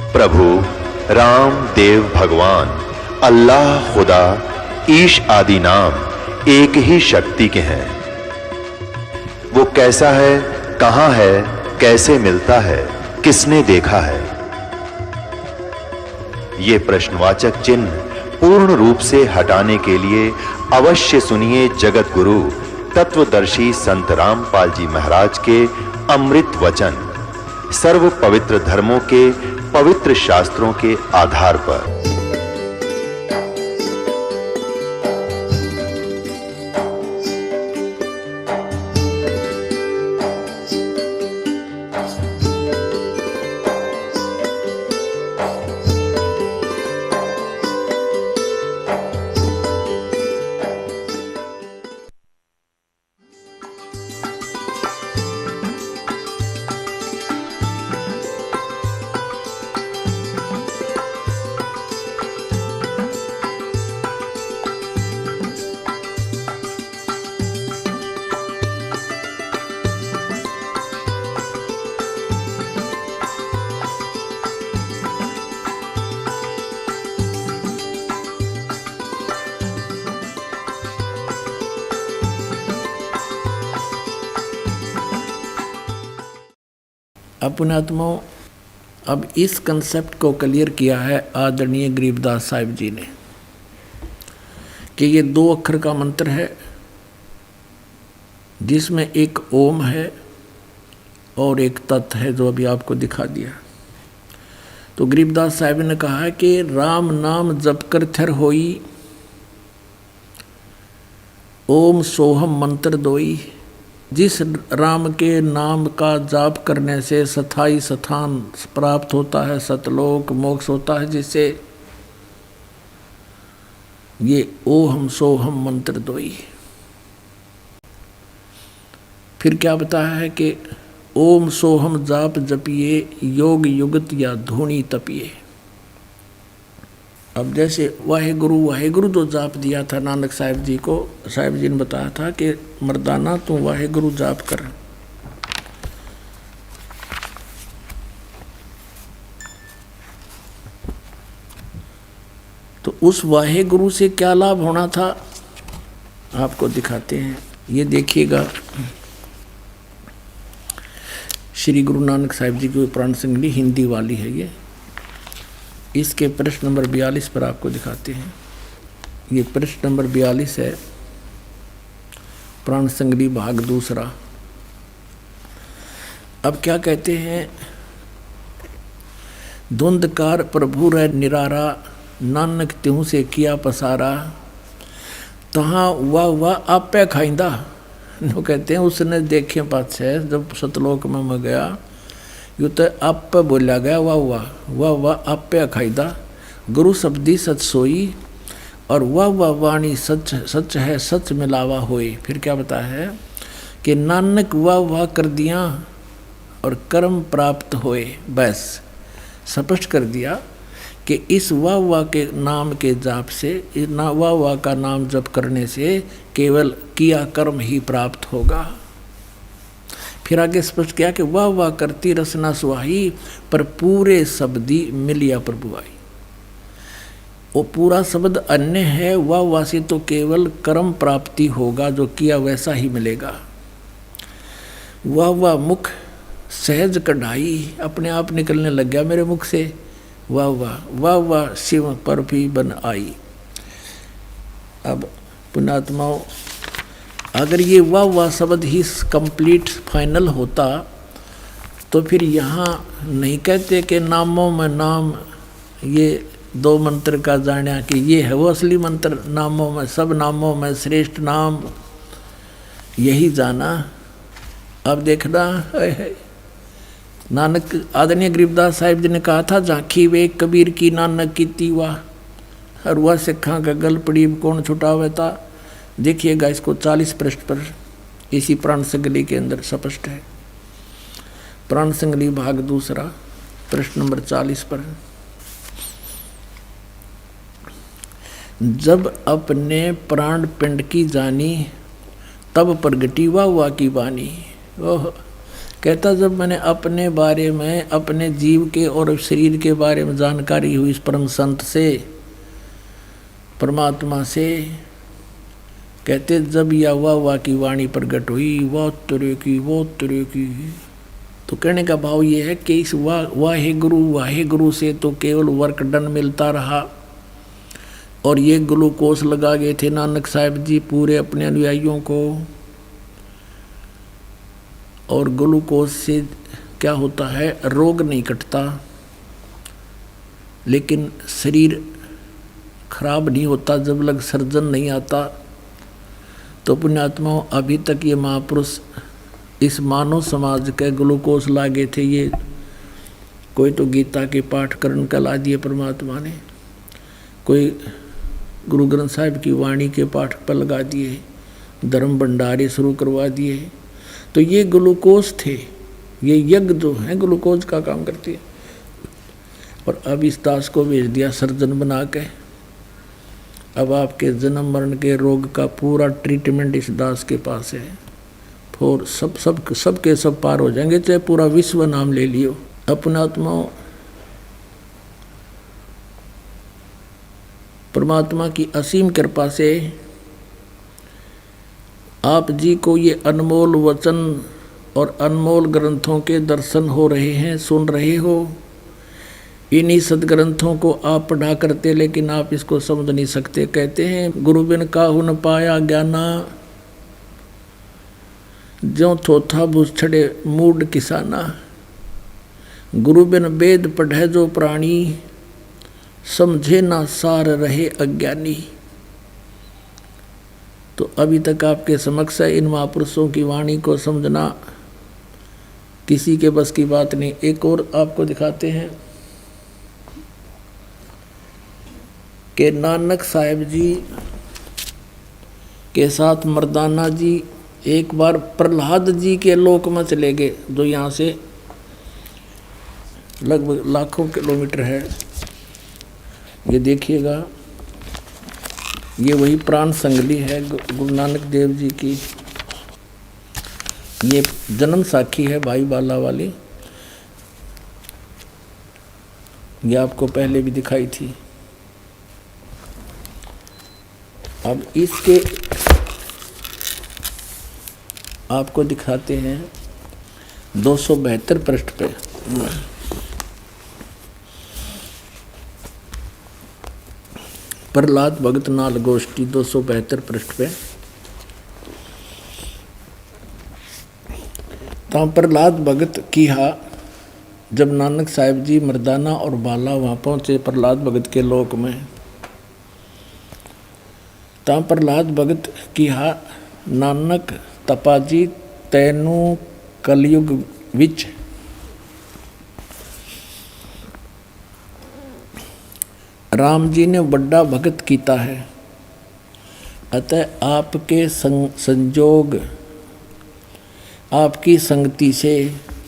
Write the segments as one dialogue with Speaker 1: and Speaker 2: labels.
Speaker 1: प्रभु राम देव भगवान अल्लाह खुदा ईश आदि नाम एक ही शक्ति के हैं। वो कैसा है, कहां है, कैसे मिलता है, किसने देखा है? ये प्रश्नवाचक चिन्ह पूर्ण रूप से हटाने के लिए अवश्य सुनिए जगत गुरु तत्वदर्शी संत रामपाल जी महाराज के अमृत वचन सर्व पवित्र धर्मों के पवित्र शास्त्रों के आधार पर।
Speaker 2: पुण्यात्माओं, अब इस कंसेप्ट को क्लियर किया है आदरणीय गरीबदास साहिब जी ने कि ये 2 अक्षर का मंत्र है जिसमें एक ओम है और एक तत् है जो अभी आपको दिखा दिया। तो गरीबदास साहिब ने कहा है कि राम नाम जप कर थर होई, ओम सोहम मंत्र दोई। जिस राम के नाम का जाप करने से स्थाई स्थान प्राप्त होता है, सतलोक मोक्ष होता है, जिससे ये ओहम सोहम मंत्र दोई। फिर क्या बताया है कि ओम सोहम जाप जपिए, योग युगत या धूनी तपिए। अब जैसे वाहेगुरु जो जाप दिया था नानक साहिब जी को, साहिब जी ने बताया था कि मर्दाना तू वाहेगुरु जाप कर। तो उस वाहेगुरु से क्या लाभ होना था आपको दिखाते हैं। ये देखिएगा, श्री गुरु नानक साहिब जी की प्राण संगली हिंदी वाली है ये। इसके प्रश्न नंबर 42 पर आपको दिखाते हैं। ये प्रश्न नंबर 42 है, प्राण संगली भाग दूसरा। अब क्या कहते हैं, धुंधकार प्रभु रह निरारा, नानक त्यों से किया पसारा, तहाँ वाह आपे खाइंदा। वो कहते हैं उसने देखे पाछे जब सतलोक में गया, यूँ तो आप बोला गया वाह आपे अखाईदा, गुरु शब्दी सच सोई, और वाह वाणी सच सच है, सच मिलावा होए। फिर क्या बताया है कि नानक वाह कर दिया और कर्म प्राप्त होए। बस स्पष्ट कर दिया कि इस वाह के नाम के जाप से, वाह का नाम जप करने से केवल किया कर्म ही प्राप्त होगा। फिर आगे स्पष्ट किया कि वाह करती रसना सुहाई, पर पूरे शब्दी मिलिया प्रभु आई। वो पूरा शब्द अन्य है, वाह से तो केवल कर्म प्राप्ति होगा, जो किया वैसा ही मिलेगा। वाह मुख सहज कढ़ाई, अपने आप निकलने लग गया मेरे मुख से। वाह शिव पर भी बन आई। अब पुण्यात्माओं, अगर ये वाह शब्द ही कंप्लीट फाइनल होता तो फिर यहाँ नहीं कहते कि नामों में नाम, ये 2 मंत्र का जाना कि ये है वो असली मंत्र। नामों में, सब नामों में श्रेष्ठ नाम यही जाना। अब देखना, नानक आदरणीय गरीबदास साहिब जी ने कहा था, झांकी वे कबीर की नानक की तीवा, और वह सिखा का गल पड़ी कौन छुटावे था। देखिएगा इसको 40 पृष्ठ पर इसी प्राण संगली के अंदर स्पष्ट है। प्राण संगली भाग दूसरा प्रश्न नंबर 40 पर, जब अपने प्राण पिंड की जानी, तब प्रगटी वाह की वाणी। ओह, कहता जब मैंने अपने बारे में, अपने जीव के और शरीर के बारे में जानकारी हुई इस परम संत से, परमात्मा से, कहते जब या वाह की वाणी प्रकट हुई, वाह तरह की। तो कहने का भाव ये है कि इस वाहे गुरु से तो केवल वर्क डन मिलता रहा, और ये ग्लूकोज लगा गए थे नानक साहिब जी पूरे अपने अनुयायियों को। और ग्लूकोज से क्या होता है, रोग नहीं कटता, लेकिन शरीर खराब नहीं होता जब लग सर्जन नहीं आता। तो पुण्यात्माओं, अभी तक ये महापुरुष इस मानव समाज के ग्लूकोज लागे थे। ये कोई तो गीता के पाठ करण कला दिए परमात्मा ने, कोई गुरु ग्रंथ साहिब की वाणी के पाठ पर लगा दिए, धर्म भंडारे शुरू करवा दिए। तो ये ग्लूकोज थे, ये यज्ञ जो है ग्लूकोज का काम करती है। और अब इस दास को भेज दिया सर्जन बना के। अब आपके जन्म मरण के रोग का पूरा ट्रीटमेंट इस दास के पास है। और सब के सब पार हो जाएंगे, चाहे पूरा विश्व नाम ले लियो। अपना आत्माओं, परमात्मा की असीम कृपा से आप जी को ये अनमोल वचन और अनमोल ग्रंथों के दर्शन हो रहे हैं, सुन रहे हो। इन्हीं सदग्रंथों को आप पढ़ा करते, लेकिन आप इसको समझ नहीं सकते। कहते हैं गुरु बिन काहू न पाया ज्ञाना, ज्यों थोथा भूस छड़े मूड किसाना। गुरु बिन वेद पढ़े जो प्राणी, समझे ना सार रहे अज्ञानी। तो अभी तक आपके समक्ष है, इन महापुरुषों की वाणी को समझना किसी के बस की बात नहीं। एक और आपको दिखाते हैं कि नानक साहिब जी के साथ मर्दाना जी एक बार प्रहलाद जी के लोक में चले गए, जो यहाँ से लगभग लाखों किलोमीटर है। ये देखिएगा, ये वही प्राण संगली है गुरु नानक देव जी की। ये जन्म साखी है भाई बाला वाली, ये आपको पहले भी दिखाई थी। अब इसके आपको दिखाते हैं 272 पृष्ठ पे। प्रहलाद भगत नाल गोष्ठी 272 पृष्ठ पे। तो प्रहलाद भगत किहा, जब नानक साहिब जी मर्दाना और बाला वहाँ पहुँचे प्रहलाद भगत के लोक में, ता प्रहलाद भगत किहा नानक तपाजी तैनू कलयुग विच राम जी ने बड़ा भगत कीता है, अतः आपके संजोग आपकी संगति से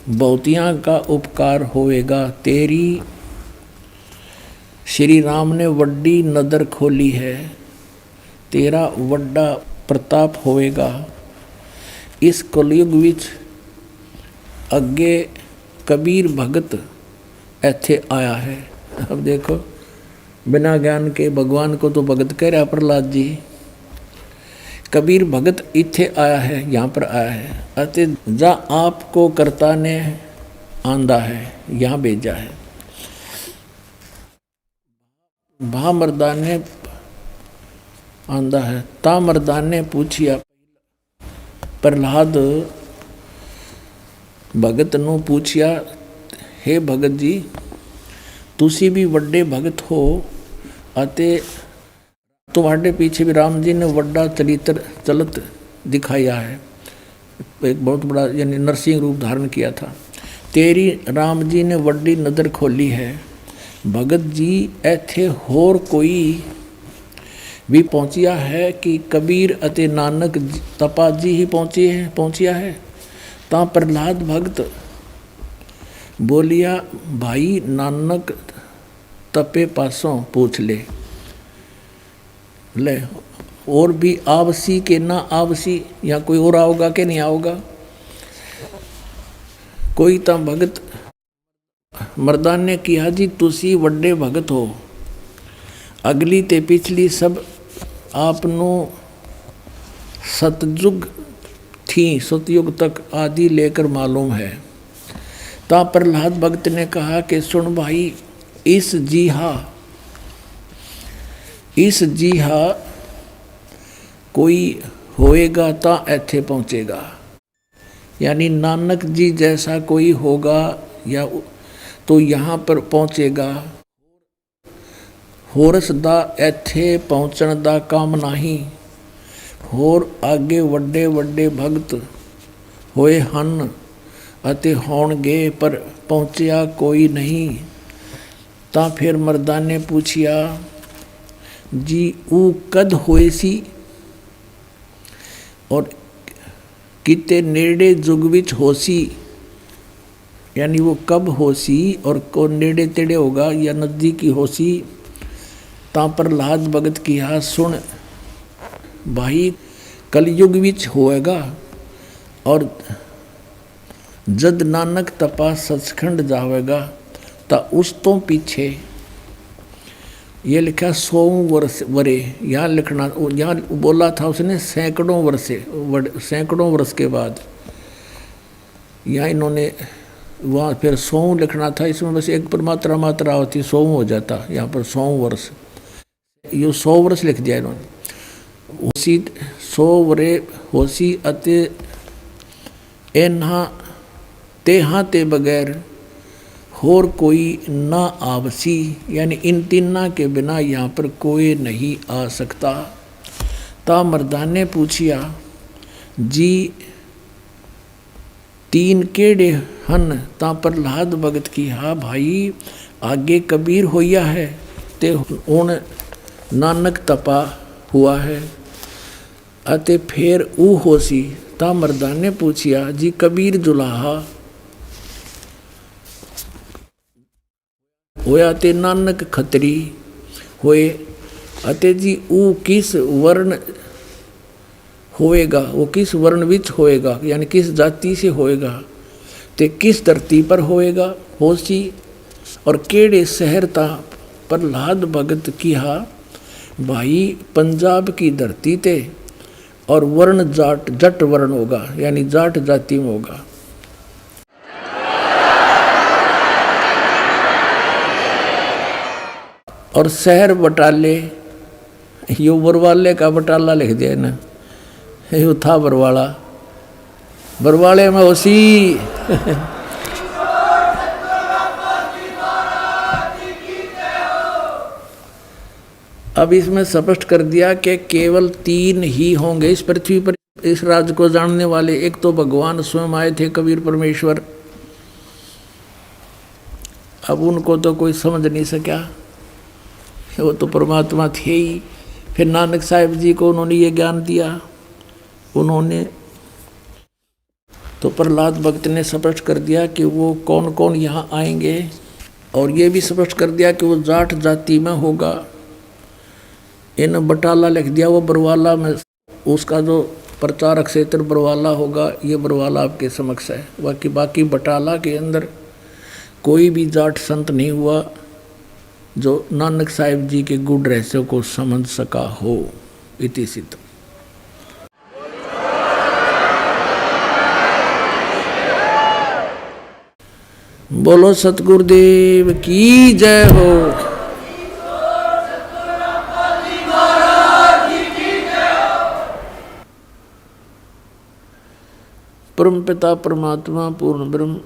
Speaker 2: बहुतियाँ का उपकार होएगा। तेरी श्री राम ने वड्डी नदर खोली है, तेरा वड्डा प्रताप होएगा। इस कलयुग विच अगे कबीर भगत ऐथे आया है। अब देखो, बिना ज्ञान के भगवान को तो भगत कह रहा प्रहलाद जी, कबीर भगत इथे आया है, यहाँ पर आया है। अते जा आपको कर्ता ने आंदा है, यहाँ भेजा है। भा मर्दान ने आंदा है, ता मर्दान ने पूछिया प्रहलाद भगत नू पूछिया, हे भगत जी तुसी भी वड्डे भगत हो, अते तुम्हारे पीछे भी राम जी ने वड्डा चरित्र चलत दिखाया है, एक बहुत बड़ा यानी नरसिंह रूप धारण किया था। तेरी राम जी ने वड्डी नदर खोली है। भगत जी ऐथे होर कोई भी पहुँचिया है कि कबीर अते नानक तपा जी ही पहुँचिया है। ता प्रहलाद भगत बोलिया, भाई नानक तपे पासों पूछ ले और भी आवसी के ना आवसी, या कोई और आओगा कि नहीं आओगा। कोई तो भगत मर्दान ने किया जी तुसी वड्डे भगत हो, अगली ते पिछली सब आपनो सतयुग थी, सतयुग तक आदि लेकर मालूम है। ता प्रहलाद भगत ने कहा कि सुन भाई, इस जीहा कोई होएगा ता ऐथे पहुँचेगा, यानी नानक जी जैसा कोई होगा या तो यहाँ पर पहुँचेगा। होरस दा ऐथे पहुँचण दा काम नहीं, होर आगे वड्डे वड्डे भगत होए हन अते होणगे, पर पहुँचिया कोई नहीं। ता फिर मर्दान ने पूछिया जी ऊ कद होए सी, और किते नेड़े जुग विच होसी, यानी वो कब होसी और को नेड़े तेड़े होगा या नज़दीकी होसी। ता प्रहलाद भगत किया सुन भाई, कलयुग विच होएगा, और जद नानक तपा सचखंड जावेगा ता उस तो पीछे ये लिखा 100 वर्ष वरे, यहाँ लिखना, यहाँ बोला था उसने सैकड़ों वर्ष के बाद, यहाँ इन्होंने वहाँ फिर 100 लिखना था, इसमें बस एक पर मात्रा होती 100 हो जाता, यहाँ पर 100 वर्ष, ये 100 वर्ष लिख दिया इन्होंने। उसी 100 वरे होसी अते एन्हा तेहा ते बगैर होर कोई ना आवसी, यानी इन तीना के बिना यहाँ पर कोई नहीं आ सकता। ता मर्दान ने पूछिया जी तीन केड़े हन। ता प्रहलाद भगत की हा भाई, आगे कबीर होया है ते हुण नानक तपा हुआ है, अते फिर ऊ होसी। ता मर्दान ने पूछिया जी कबीर जुलाहा होया ते नानक खतरी होए, अते जी ऊ किस वर्ण होएगा, वो किस वर्ण विच होएगा, यानी किस जाति से होएगा, ते किस धरती पर होएगा होसी, और केड़े शहर ता। प्रहलाद भगत किहा भाई पंजाब की धरती ते, और वर्ण जट वर्ण होगा, यानी जाट जाति में होगा। और शहर बटाले, यो बरवाले का बटाला लिख दिया ना, यो था बरवाले में होसी। अब इसमें स्पष्ट कर दिया कि केवल 3 ही होंगे इस पृथ्वी पर इस राज को जानने वाले। एक तो भगवान स्वयं आए थे, कबीर परमेश्वर, अब उनको तो कोई समझ नहीं सका, वो तो परमात्मा थे ही। फिर नानक साहिब जी को उन्होंने ये ज्ञान दिया, उन्होंने तो प्रहलाद भक्त ने स्पष्ट कर दिया कि वो कौन कौन यहाँ आएंगे, और ये भी स्पष्ट कर दिया कि वो जाट जाति में होगा। इन बटाला लिख दिया, वो बरवाला में, उसका जो प्रचारक क्षेत्र बरवाला होगा, ये बरवाला आपके समक्ष है। बाकी बटाला के अंदर कोई भी जाट संत नहीं हुआ जो नानक साहिब जी के गुण रहस्यों को समझ सका हो। इति सिद्ध। बोलो सतगुरुदेव की जय हो। परम पिता परमात्मा पूर्ण ब्रह्म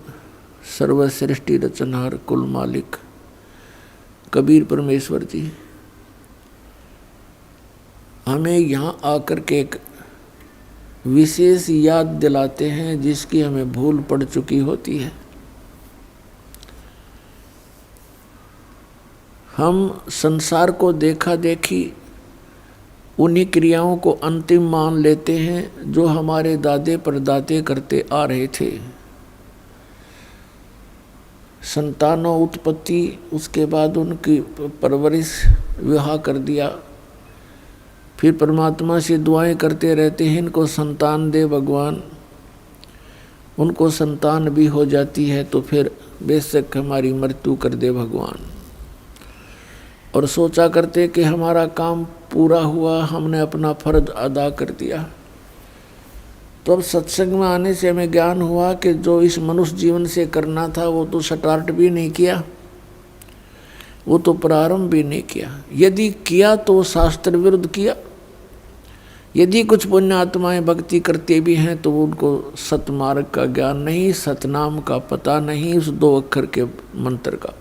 Speaker 2: सर्वश्रेष्ठी रचनहार कुल मालिक कबीर परमेश्वर जी हमें यहाँ आकर के एक विशेष याद दिलाते हैं जिसकी हमें भूल पड़ चुकी होती है। हम संसार को देखा देखी उन्हीं क्रियाओं को अंतिम मान लेते हैं जो हमारे दादे परदादे करते आ रहे थे। संतानों उत्पत्ति, उसके बाद उनकी परवरिश, विवाह कर दिया, फिर परमात्मा से दुआएं करते रहते हैं इनको संतान दे भगवान। उनको संतान भी हो जाती है तो फिर बेशक हमारी मृत्यु कर दे भगवान, और सोचा करते कि हमारा काम पूरा हुआ, हमने अपना फर्ज अदा कर दिया। तो अब सत्संग में आने से हमें ज्ञान हुआ कि जो इस मनुष्य जीवन से करना था वो तो स्टार्ट भी नहीं किया, वो तो प्रारंभ भी नहीं किया। यदि किया तो शास्त्र विरुद्ध किया। यदि कुछ पुण्य आत्माएं भक्ति करते भी हैं तो उनको सतमार्ग का ज्ञान नहीं, सतनाम का पता नहीं, उस 2 अक्षर के मंत्र का,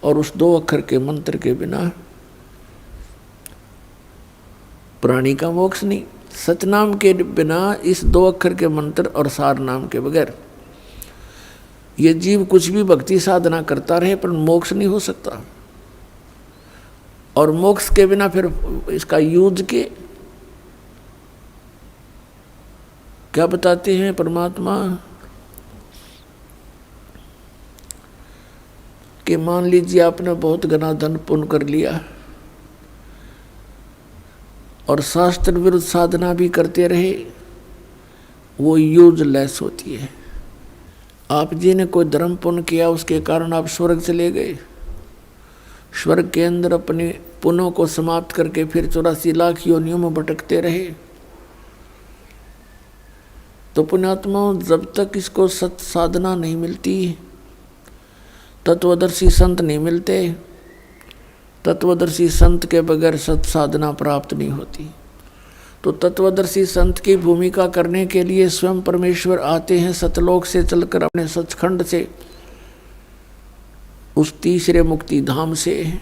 Speaker 2: और उस 2 अक्षर के मंत्र के बिना प्राणी का मोक्ष नहीं। सतनाम के बिना, इस 2 अक्षर के मंत्र और सार नाम के बगैर ये जीव कुछ भी भक्ति साधना करता रहे पर मोक्ष नहीं हो सकता। और मोक्ष के बिना फिर इसका यूज के क्या बताते हैं परमात्मा कि मान लीजिए आपने बहुत घना धन पुण्य कर लिया और शास्त्र विरुद्ध साधना भी करते रहे, वो यूजलेस होती है। आप जी ने कोई धर्म पुण्य किया, उसके कारण आप स्वर्ग चले गए, स्वर्ग के अंदर अपने पुण्यों को समाप्त करके फिर 84 लाख योनियों में भटकते रहे। तो पुण्यात्माओं, जब तक इसको सत साधना नहीं मिलती, तत्वदर्शी संत नहीं मिलते, तत्वदर्शी संत के बगैर सत साधना प्राप्त नहीं होती। तो तत्वदर्शी संत की भूमिका करने के लिए स्वयं परमेश्वर आते हैं सतलोक से चलकर, अपने सचखंड से, उस तीसरे मुक्ति धाम से,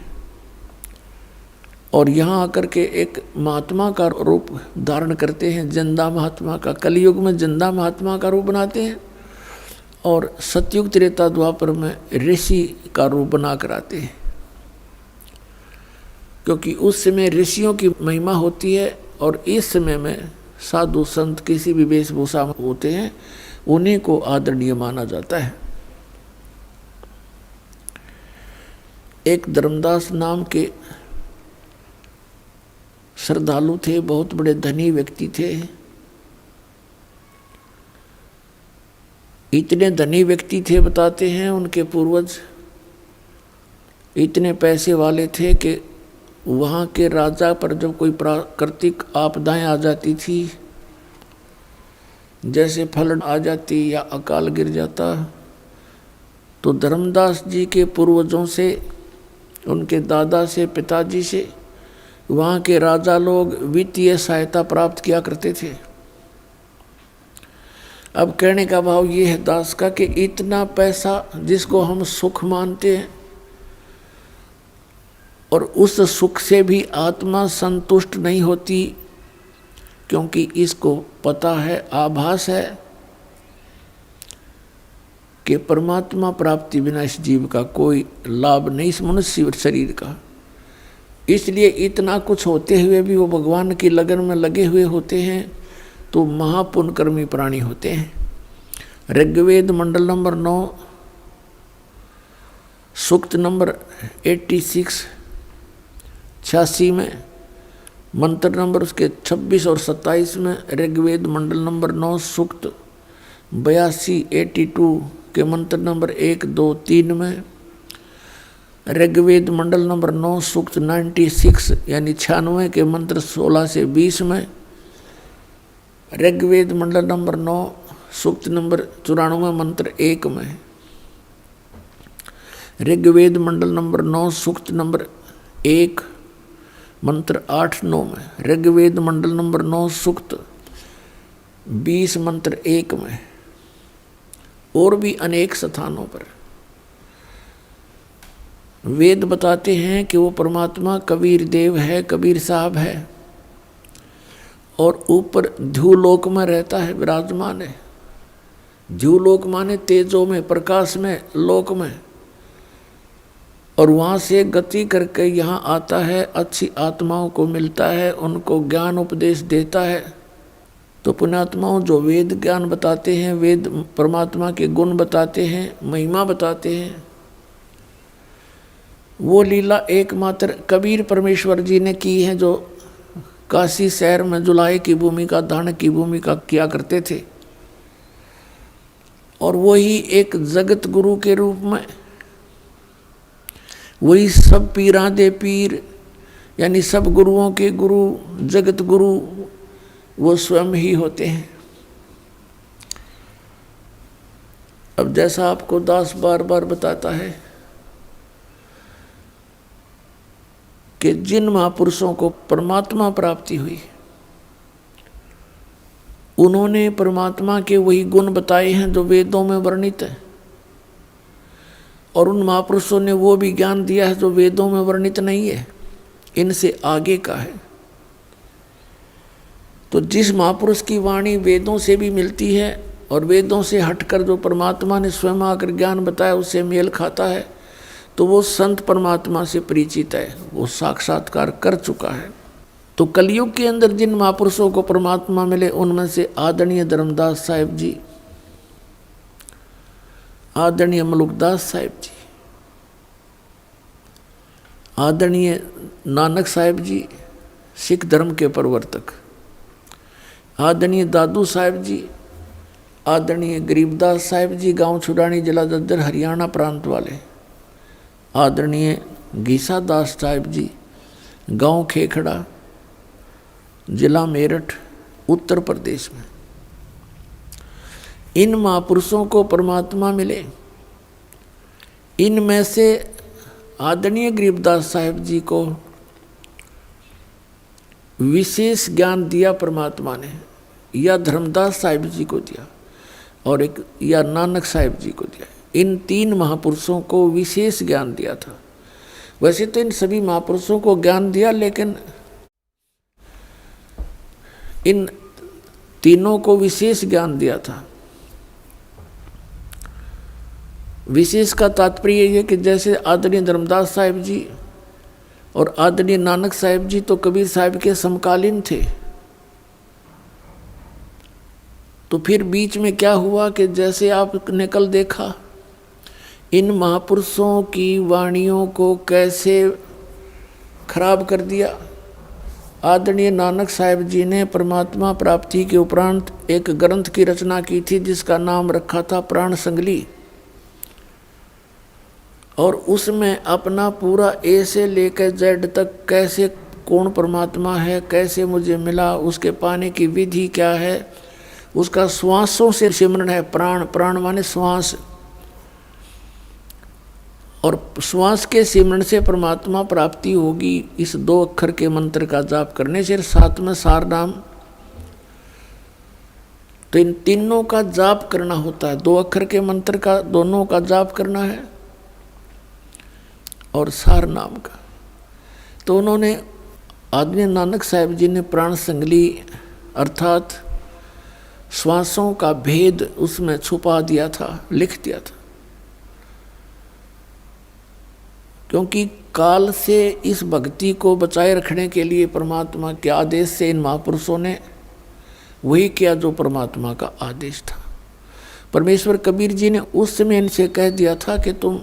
Speaker 2: और यहाँ आकर के एक महात्मा का रूप धारण करते हैं, जिंदा महात्मा का। कलयुग में जिंदा महात्मा का रूप बनाते हैं और सतयुग त्रेता द्वापर में ऋषि का रूप बना कर आते हैं, क्योंकि उस समय ऋषियों की महिमा होती है और इस समय में साधु संत किसी भी वेशभूषा में होते हैं, उन्हीं को आदरणीय माना जाता है। एक धर्मदास नाम के श्रद्धालु थे, बहुत बड़े धनी व्यक्ति थे। इतने धनी व्यक्ति थे, बताते हैं उनके पूर्वज इतने पैसे वाले थे कि वहाँ के राजा पर जब कोई प्राकृतिक आपदाएं आ जाती थी, जैसे फ्लड आ जाती या अकाल गिर जाता, तो धर्मदास जी के पूर्वजों से, उनके दादा से, पिताजी से वहाँ के राजा लोग वित्तीय सहायता प्राप्त किया करते थे। अब कहने का भाव ये है दास का कि इतना पैसा जिसको हम सुख मानते हैं, और उस सुख से भी आत्मा संतुष्ट नहीं होती, क्योंकि इसको पता है, आभास है कि परमात्मा प्राप्ति बिना इस जीव का कोई लाभ नहीं, इस मनुष्य शरीर का। इसलिए इतना कुछ होते हुए भी वो भगवान की लगन में लगे हुए होते हैं, तो महापुण्यकर्मी प्राणी होते हैं। ऋग्वेद मंडल नंबर 9 सूक्त नंबर 86 में, मंत्र नंबर उसके 26 और 27 में, ऋग्वेद मंडल नंबर 9 सूक्त 82 के मंत्र नंबर 1, 2, 3 में, ऋग्वेद मंडल नंबर 9 सूक्त 96 यानी 96 के मंत्र 16 से 20 में, ऋग्वेद मंडल नंबर 9 सूक्त नंबर 94 मंत्र 1 में, ऋग्वेद मंडल नंबर 9 सूक्त नंबर 1 मंत्र 8-9 में, ऋग्वेद मंडल नंबर 9 सूक्त 20 मंत्र 1 में, और भी अनेक स्थानों पर वेद बताते हैं कि वो परमात्मा कबीर देव है, कबीर साहब है, और ऊपर ध्युलोक में रहता है, विराजमान है। ध्युलोक माने तेजों में, प्रकाश में, लोक में, और वहाँ से गति करके यहाँ आता है, अच्छी आत्माओं को मिलता है, उनको ज्ञान उपदेश देता है। तो पुण्यात्माओं, जो वेद ज्ञान बताते हैं, वेद परमात्मा के गुण बताते हैं, महिमा बताते हैं, वो लीला एकमात्र कबीर परमेश्वर जी ने की है, जो काशी शहर में जुलाहे की भूमिका, दान की भूमिका किया करते थे। और वही एक जगत गुरु के रूप में, वही सब पीरां दे पीर यानी सब गुरुओं के गुरु, जगत गुरु वो स्वयं ही होते हैं। अब जैसा आपको दास बार बार बताता है कि जिन महापुरुषों को परमात्मा प्राप्ति हुई, उन्होंने परमात्मा के वही गुण बताए हैं जो वेदों में वर्णित है, और उन महापुरुषों ने वो भी ज्ञान दिया है जो वेदों में वर्णित नहीं है, इनसे आगे का है। तो जिस महापुरुष की वाणी वेदों से भी मिलती है और वेदों से हटकर जो परमात्मा ने स्वयं आकर ज्ञान बताया उससे मेल खाता है, तो वो संत परमात्मा से परिचित है, वो साक्षात्कार कर चुका है। तो कलयुग के अंदर जिन महापुरुषों को परमात्मा मिले उनमें से आदरणीय धर्मदास साहिब जी, आदरणीय मलुकदास साहिब जी, आदरणीय नानक साहिब जी सिख धर्म के प्रवर्तक, आदरणीय दादू साहिब जी, आदरणीय गरीबदास साहिब जी गांव छुड़ानी जिला दद्दर हरियाणा प्रांत वाले, आदरणीय गीसा दास साहिब जी गांव खेखड़ा जिला मेरठ उत्तर प्रदेश में, इन महापुरुषों को परमात्मा मिले। इनमें से आदरणीय गरीबदास साहिब जी को विशेष ज्ञान दिया परमात्मा ने, या धर्मदास साहिब जी को दिया और एक या नानक साहिब जी को दिया। इन तीन महापुरुषों को विशेष ज्ञान दिया था। वैसे तो इन सभी महापुरुषों को ज्ञान दिया, लेकिन इन तीनों को विशेष ज्ञान दिया था। विशेष का तात्पर्य यह है कि जैसे आदरणीय धर्मदास साहिब जी और आदरणीय नानक साहिब जी तो कबीर साहिब के समकालीन थे, तो फिर बीच में क्या हुआ कि जैसे आपने कल देखा, इन महापुरुषों की वाणियों को कैसे खराब कर दिया। आदरणीय नानक साहिब जी ने परमात्मा प्राप्ति के उपरांत एक ग्रंथ की रचना की थी जिसका नाम रखा था प्राण संगली, और उसमें अपना पूरा ए से लेकर जेड तक कैसे कौन परमात्मा है, कैसे मुझे मिला, उसके पाने की विधि क्या है, उसका श्वासों से सिमरन है। प्राण, प्राण माने श्वास, और श्वास के सिमरन से परमात्मा प्राप्ति होगी। इस 2 अक्षर के मंत्र का जाप करने से, साथ में सार नाम, तो इन तीनों का जाप करना होता है। 2 अक्षर के मंत्र का दोनों का जाप करना है और सार नाम का। तो उन्होंने आदरणीय नानक साहिब जी ने प्राण संगली अर्थात श्वासों का भेद उसमें छुपा दिया था, लिख दिया था, क्योंकि काल से इस भक्ति को बचाए रखने के लिए परमात्मा के आदेश से इन महापुरुषों ने वही किया जो परमात्मा का आदेश था। परमेश्वर कबीर जी ने उस समय इनसे कह दिया था कि तुम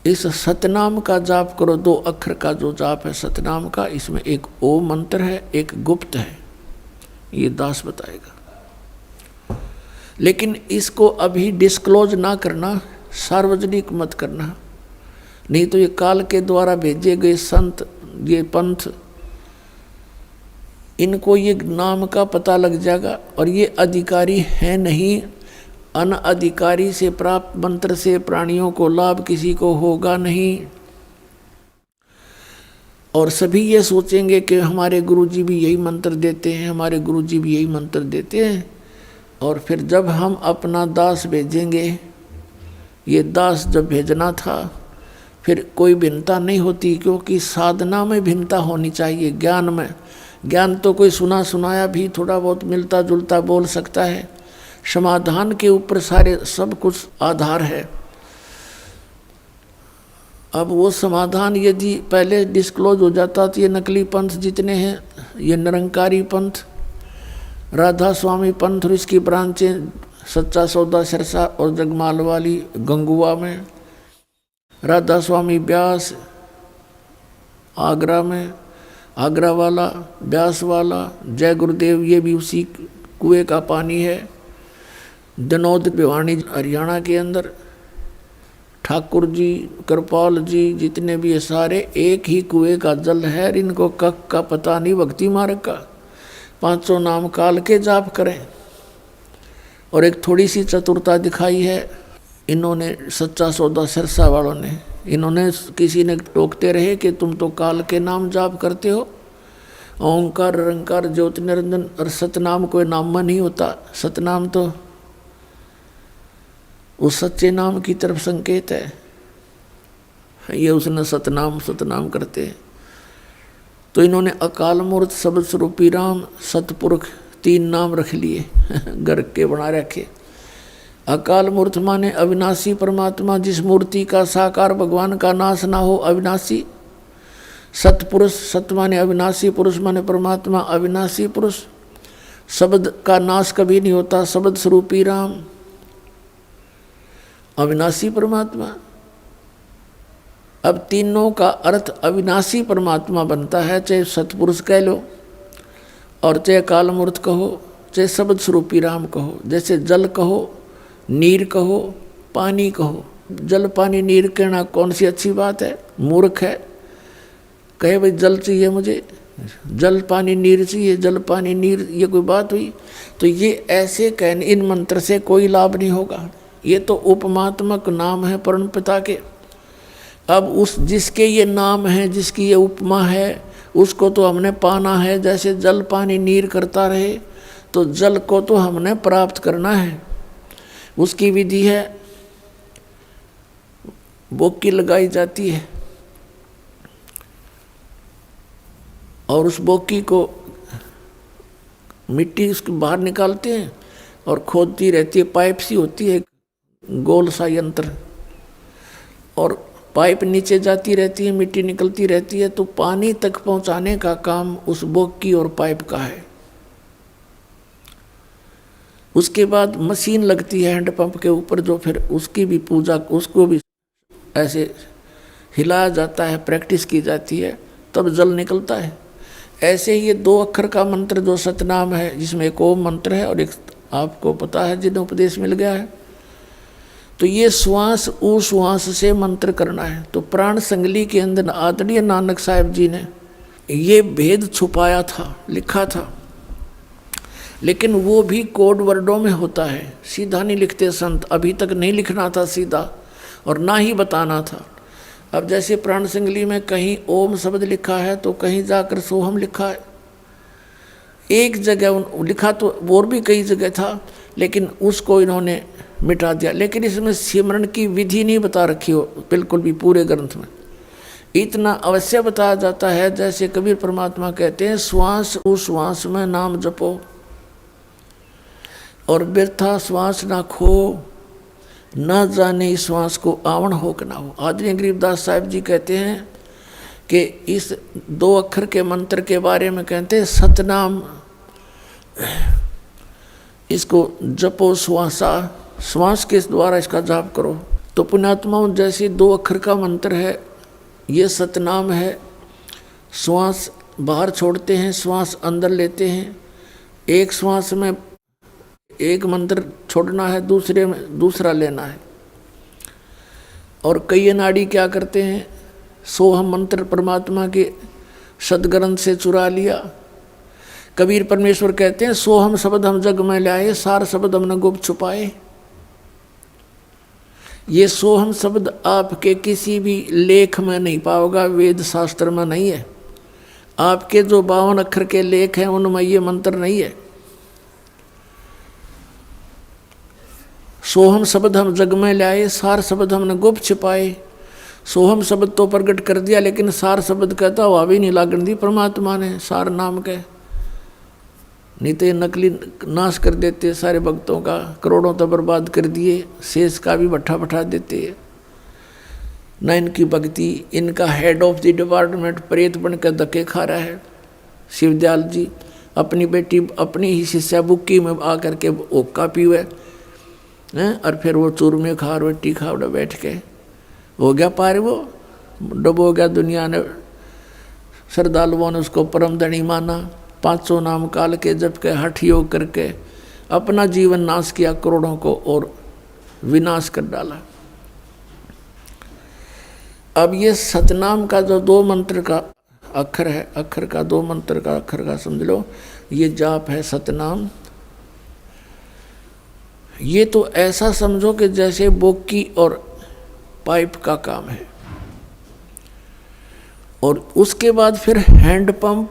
Speaker 2: इस सतनाम का जाप करो। 2 अक्षर का जो जाप है सतनाम का, इसमें एक ओम मंत्र है, एक गुप्त है, ये दास बताएगा। लेकिन इसको अभी डिस्क्लोज ना करना, सार्वजनिक मत करना, नहीं तो ये काल के द्वारा भेजे गए संत, ये पंथ, इनको ये नाम का पता लग जाएगा और ये अधिकारी है नहीं। अनअधिकारी से प्राप्त मंत्र से प्राणियों को लाभ किसी को होगा नहीं। और सभी ये सोचेंगे कि हमारे गुरुजी भी यही मंत्र देते हैं, हमारे गुरुजी भी यही मंत्र देते हैं। और फिर जब हम अपना दास भेजेंगे, ये दास जब भेजना था, फिर कोई भिन्नता नहीं होती, क्योंकि साधना में भिन्नता होनी चाहिए। ज्ञान में, ज्ञान तो कोई सुना सुनाया भी थोड़ा बहुत मिलता जुलता बोल सकता है, समाधान के ऊपर सारे सब कुछ आधार है। अब वो समाधान यदि पहले डिस्क्लोज हो जाता तो ये नकली पंथ जितने हैं, ये निरंकारी पंथ, राधा स्वामी पंथ और इसकी ब्रांचें सच्चा सौदा सिरसा और जगमाल वाली गंगुआ में, राधा स्वामी ब्यास आगरा में, आगरा वाला ब्यास वाला जय गुरुदेव, ये भी उसी कुएं का पानी है। दनौद भिवानी हरियाणा के अंदर ठाकुर जी, कृपाल जी, जितने भी ये सारे एक ही कुएं का जल है। इनको कक का पता नहीं, भक्ति मार्ग का। 500 नाम काल के जाप करें। और एक थोड़ी सी चतुरता दिखाई है इन्होंने, सच्चा सौदा सिरसा वालों ने। इन्होंने, किसी ने टोकते रहे कि तुम तो काल के नाम जाप करते हो, ओंकार निरंकार ज्योति निरंजन, और सतनाम कोई नाम में नहीं होता। सतनाम तो उस सच्चे नाम की तरफ संकेत है। ये उसने सतनाम सतनाम करते हैं। तो इन्होंने अकाल मूर्त, शब्द स्वरूपी राम, सतपुरुष 3 नाम रख लिए घर के बना रखे। अकाल मूर्त माने अविनाशी परमात्मा, जिस मूर्ति का साकार भगवान का नाश ना हो, अविनाशी। सतपुरुष, सत माने अविनाशी, पुरुष माने परमात्मा, अविनाशी पुरुष। शब्द का नाश कभी नहीं होता, शब्द स्वरूपी राम, अविनाशी परमात्मा। अब तीनों का अर्थ अविनाशी परमात्मा बनता है, चाहे सतपुरुष कह लो और चाहे काल मूर्त कहो, चाहे शब्द स्वरूपी राम कहो। जैसे जल कहो, नीर कहो, पानी कहो। जल पानी नीर कहना कौन सी अच्छी बात है? मूर्ख है कहे भाई जल चाहिए मुझे, जल पानी नीर चाहिए, जल पानी नीर, ये कोई बात हुई? तो ये ऐसे कहने, इन मंत्र से कोई लाभ नहीं होगा। ये तो उपमात्मक नाम है परम पिता के। अब उस जिसके ये नाम है, जिसकी ये उपमा है, उसको तो हमने पाना है। जैसे जल पानी नीर करता रहे, तो जल को तो हमने प्राप्त करना है। उसकी विधि है, बोकी लगाई जाती है और उस बोकी को मिट्टी उसके बाहर निकालते हैं और खोदती रहती है। पाइप सी होती है, गोल सा यंत्र, और पाइप नीचे जाती रहती है, मिट्टी निकलती रहती है। तो पानी तक पहुंचाने का काम उस बोकी और पाइप का है। उसके बाद मशीन लगती है हैंडपंप के ऊपर, जो फिर उसकी भी पूजा, उसको भी ऐसे हिलाया जाता है, प्रैक्टिस की जाती है, तब जल निकलता है। ऐसे ही ये 2 अक्षर का मंत्र जो सतनाम है, जिसमें एक ओम मंत्र है और एक आपको पता है जिन्हें उपदेश मिल गया है, तो ये श्वास उश्वास से मंत्र करना है। तो प्राण संगली के अंदर आदरणीय नानक साहब जी ने ये भेद छुपाया था, लिखा था, लेकिन वो भी कोड वर्डों में होता है, सीधा नहीं लिखते संत। अभी तक नहीं लिखना था सीधा और ना ही बताना था। अब जैसे प्राण संगली में कहीं ओम शब्द लिखा है तो कहीं जाकर सोहम लिखा है। एक जगह लिखा तो और भी कई जगह था, लेकिन उसको इन्होंने मिटा दिया। लेकिन इसमें सिमरन की विधि नहीं बता रखी हो बिल्कुल भी पूरे ग्रंथ में। इतना अवश्य बताया जाता है, जैसे कबीर परमात्मा कहते हैं, श्वास उश्वास में नाम जपो और व्यर्था श्वास ना खो, न जाने इस श्वास को आवन हो कि ना हो। आदरणीय गरीबदास साहब जी कहते हैं कि इस 2 अक्षर के मंत्र के बारे में कहते हैं, सतनाम इसको जपो, श्वासा, श्वास के द्वारा इसका जाप करो। तो पुण्यात्माओं, जैसे 2 अक्षर का मंत्र है, ये सतनाम है। श्वास बाहर छोड़ते हैं, श्वास अंदर लेते हैं। एक श्वास में एक मंत्र छोड़ना है, दूसरे में दूसरा लेना है। और कई नाड़ी क्या करते हैं, सोहम मंत्र परमात्मा के सदग्रंथ से चुरा लिया। कबीर परमेश्वर कहते हैं, सोहम शब्द हम जग में लाए, सार शब्द हमने गुप्त छुपाए। ये सोहम शब्द आपके किसी भी लेख में नहीं पाओगा, वेद शास्त्र में नहीं है। आपके जो 52 अक्षर के लेख हैं उनमें ये मंत्र नहीं है। सोहम शब्द हम जग में लाए, सार शब्द हमने गुप्त छिपाए। सोहम शब्द तो प्रकट कर दिया, लेकिन सार शब्द कहता हुआ भी नहीं लागण दी परमात्मा ने सार नाम के। नहीं तो ये नकली नाश कर देते सारे भक्तों का, करोड़ों तो बर्बाद कर दिए, शेष का भी भट्ठा बैठा देते। न इनकी भक्ति, इनका हेड ऑफ द डिपार्टमेंट प्रेत बन कर धक्के खा रहा है। शिवदयाल जी अपनी बेटी, अपनी ही शिष्या बुक्की में आकर के ओक्का पीवे और फिर वो चूरमे खा, रोटी खा बैठ के हो गया पार, वो डुबो गया दुनिया ने। श्रद्धालुओं ने उसको परम धनी माना। 500 नाम काल के जप के हठ योग करके अपना जीवन नाश किया करोड़ों को और विनाश कर डाला। अब ये सतनाम का जो 2 मंत्र का अक्षर है, अक्षर का 2 मंत्र का अक्षर का समझ लो, ये जाप है सतनाम। ये तो ऐसा समझो कि जैसे बोकी और पाइप का काम है। और उसके बाद फिर हैंड पंप,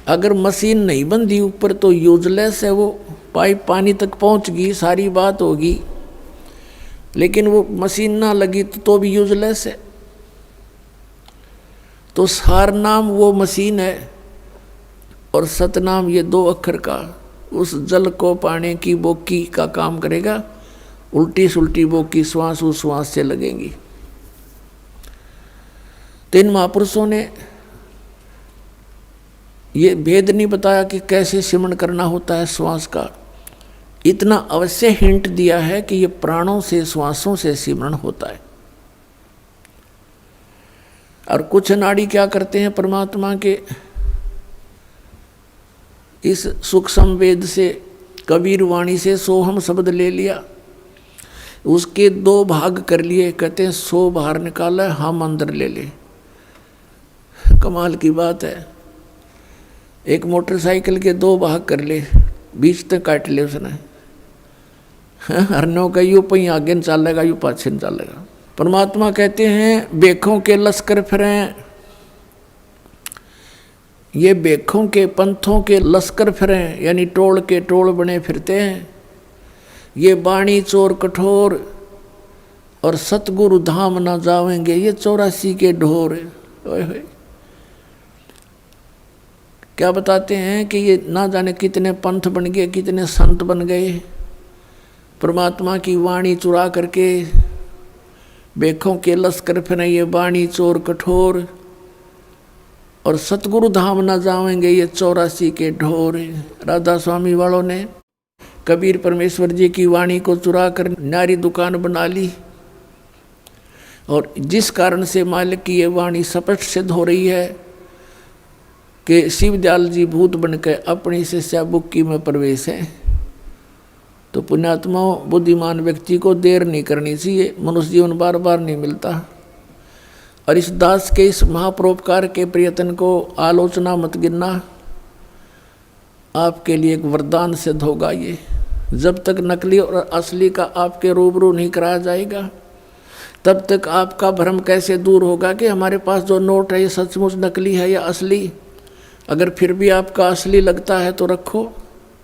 Speaker 2: अगर मशीन नहीं बंधी ऊपर तो यूजलेस है वो, पाइप पानी तक पहुंच गई सारी बात होगी, लेकिन वो मशीन ना लगी तो भी यूजलेस है। तो सारनाम वो मशीन है और सतनाम ये 2 अक्षर का उस जल को पाने की बोकी का काम करेगा। उल्टी सुल्टी बोकी श्वास उस श्वास से लगेंगी। 3 महापुरुषों ने ये भेद नहीं बताया कि कैसे सिमरण करना होता है श्वास का, इतना अवश्य हिंट दिया है कि ये प्राणों से श्वासों से सिमरण होता है। और कुछ नाड़ी क्या करते हैं, परमात्मा के इस सूक्ष्म वेद से, कबीर वाणी से सोहम शब्द ले लिया, उसके 2 भाग कर लिए, कहते हैं 100 बाहर निकाला, हम अंदर ले ले। कमाल की बात है। एक मोटरसाइकिल के 2 भाग कर ले, बीच तक काट ले उसने, हरनों का यूं पही आगे न चलेगा, यूं पाछे न चलेगा। परमात्मा कहते हैं बेखों के लश्कर फिरें, ये बेखों के पंथों के लश्कर फिरें, यानी टोल के टोल बने फिरते हैं। ये बाणी चोर कठोर और सतगुरु धाम ना जावेंगे, ये 84 के ढोर। ओए होए, क्या बताते हैं कि ये ना जाने कितने पंथ बन गए, कितने संत बन गए, परमात्मा की वाणी चुरा करके बेखों के लश्कर फिरें, ये बाणी चोर कठोर और सतगुरु धाम ना जावेंगे, ये 84 के ढोर। राधा स्वामी वालों ने कबीर परमेश्वर जी की वाणी को चुरा कर नारी दुकान बना ली, और जिस कारण से मालिक की ये वाणी स्पष्ट सिद्ध हो रही है कि शिवदयाल जी भूत बनकर अपनी शिष्या बुक्की में प्रवेश है। तो पुण्यात्माओं, बुद्धिमान व्यक्ति को देर नहीं करनी चाहिए, मनुष्य जीवन बार बार नहीं मिलता। और इस दास के इस महापरोपकार के प्रयत्न को आलोचना मत गिनना, आपके लिए एक वरदान सिद्ध होगा। ये जब तक नकली और असली का आपके रूबरू नहीं कराया जाएगा, तब तक आपका भ्रम कैसे दूर होगा कि हमारे पास जो नोट है ये सचमुच नकली है या असली। अगर फिर भी आपका असली लगता है तो रखो,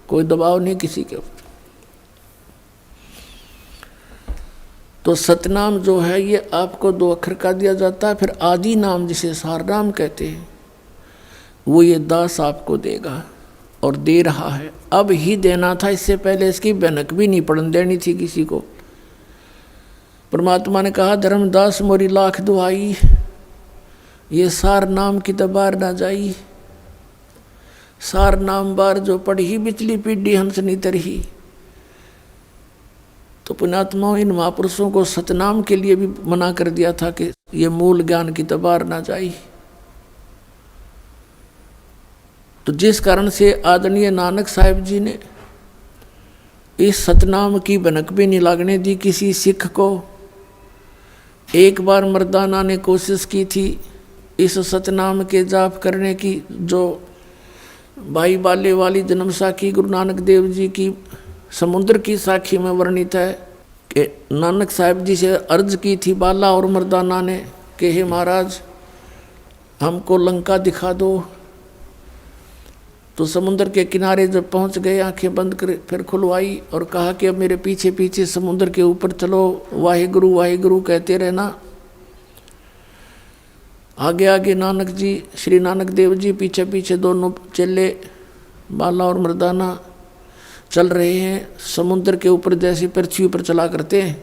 Speaker 2: कोई दबाव नहीं किसी के ऊपर। तो सतनाम जो है ये आपको 2 अक्षर का दिया जाता है। फिर आदि नाम जिसे सारनाम कहते हैं वो ये दास आपको देगा और दे रहा है। अब ही देना था, इससे पहले इसकी भनक भी नहीं पड़न देनी थी किसी को। परमात्मा ने कहा धर्मदास मोरी लाख दुआई, ये सार नाम की दबार ना जाई। सार नाम बार जो पढ़ी बिचली पीढ़ी हंसनी तरही। तो पुण्यात्माओं, इन महापुरुषों को सतनाम के लिए भी मना कर दिया था कि ये मूल ज्ञान की दबार ना जाई। तो जिस कारण से आदरणीय नानक साहिब जी ने इस सतनाम की भनक भी नहीं लागने दी किसी सिख को। एक बार मर्दाना ने कोशिश की थी इस सतनाम के जाप करने की, जो भाई बाले वाली जन्म साखी गुरु नानक देव जी की समुद्र की साखी में वर्णित है कि नानक साहिब जी से अर्ज की थी बाला और मर्दाना ने कि हे महाराज हमको लंका दिखा दो। तो समुद्र के किनारे जब पहुंच गए, आंखें बंद कर फिर खुलवाई और कहा कि अब मेरे पीछे पीछे समुद्र के ऊपर चलो, वाहिगुरु वाहिगुरु कहते रहना। आगे आगे नानक जी, श्री नानक देव जी, पीछे पीछे दोनों चेले बाला और मर्दाना चल रहे हैं। समुद्र के ऊपर जैसे पृथ्वी पर चला करते हैं,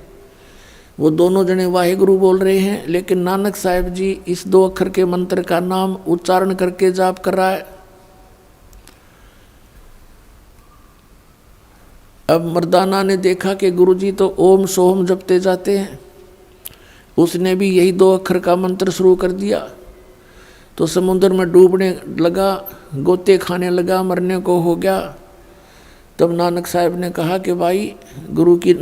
Speaker 2: वो दोनों जने वाहिगुरु बोल रहे हैं, लेकिन नानक साहिब जी इस 2 अक्षर के मंत्र का नाम उच्चारण करके जाप कर रहा है। अब मर्दाना ने देखा कि गुरुजी तो ओम सोहम जपते जाते हैं, उसने भी यही 2 अक्षर का मंत्र शुरू कर दिया। तो समुद्र में डूबने लगा, गोते खाने लगा, मरने को हो गया। तब नानक साहब ने कहा कि भाई गुरु की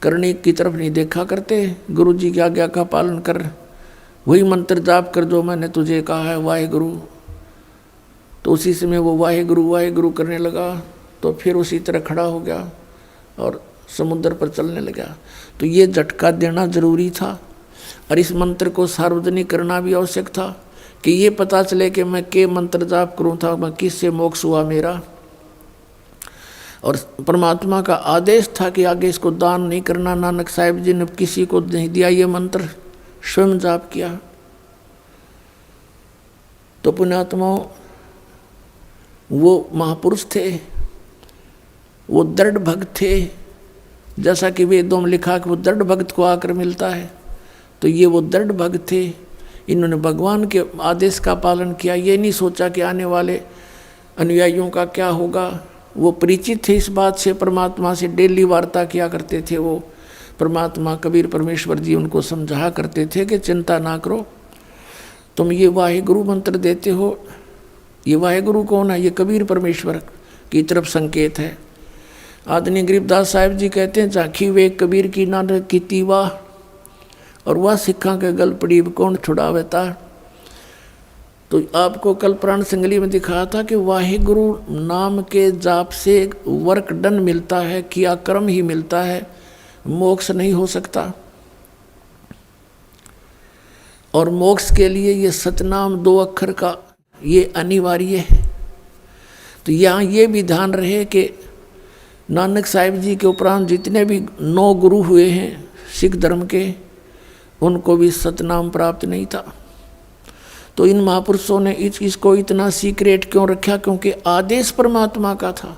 Speaker 2: करनी की तरफ नहीं देखा करते, गुरु जी की आज्ञा का पालन कर, वही मंत्र जाप कर जो मैंने तुझे कहा है, वाहे गुरु। तो उसी समय वो वाहे गुरु करने लगा, तो फिर उसी तरह खड़ा हो गया और समुद्र पर चलने लगा। तो ये झटका देना जरूरी था और इस मंत्र को सार्वजनिक करना भी आवश्यक था कि ये पता चले कि मैं के मंत्र जाप करूँ था, मैं किससे मोक्ष हुआ मेरा। और परमात्मा का आदेश था कि आगे इसको दान नहीं करना। नानक साहिब जी ने किसी को नहीं दिया ये मंत्र, स्वयं जाप किया। तो पुण्यात्माओं, वो महापुरुष थे, वो दृढ़ भक्त थे, जैसा कि वेदों में लिखा कि वो दृढ़ भक्त को आकर मिलता है। तो ये वो दृढ़ भक्त थे, इन्होंने भगवान के आदेश का पालन किया। ये नहीं सोचा कि आने वाले अनुयायियों का क्या होगा। वो परिचित थे इस बात से, परमात्मा से डेली वार्ता किया करते थे। वो परमात्मा कबीर परमेश्वर जी उनको समझा करते थे कि चिंता ना करो, तुम ये वाहेगुरु मंत्र देते हो, ये वाहेगुरु कौन है? ये कबीर परमेश्वर की तरफ संकेत है। आदरणीय गरीबदास साहिब जी कहते हैं, झांकी वे कबीर की नानक कीती वाह, और वह सिखा के गल पड़ी कौन छुड़ावेता। तो आपको कल प्राण संगली में दिखाया था कि वाहेगुरु नाम के जाप से वर्क डन मिलता है, किया कर्म ही मिलता है, मोक्ष नहीं हो सकता। और मोक्ष के लिए ये सतनाम 2 अक्षर का ये अनिवार्य है। तो यहाँ ये भी ध्यान रहे कि नानक साहिब जी के उपरांत जितने भी 9 गुरु हुए हैं सिख धर्म के, उनको भी सतनाम प्राप्त नहीं था। तो इन महापुरुषों ने इसको इतना सीक्रेट क्यों रखा? क्योंकि आदेश परमात्मा का था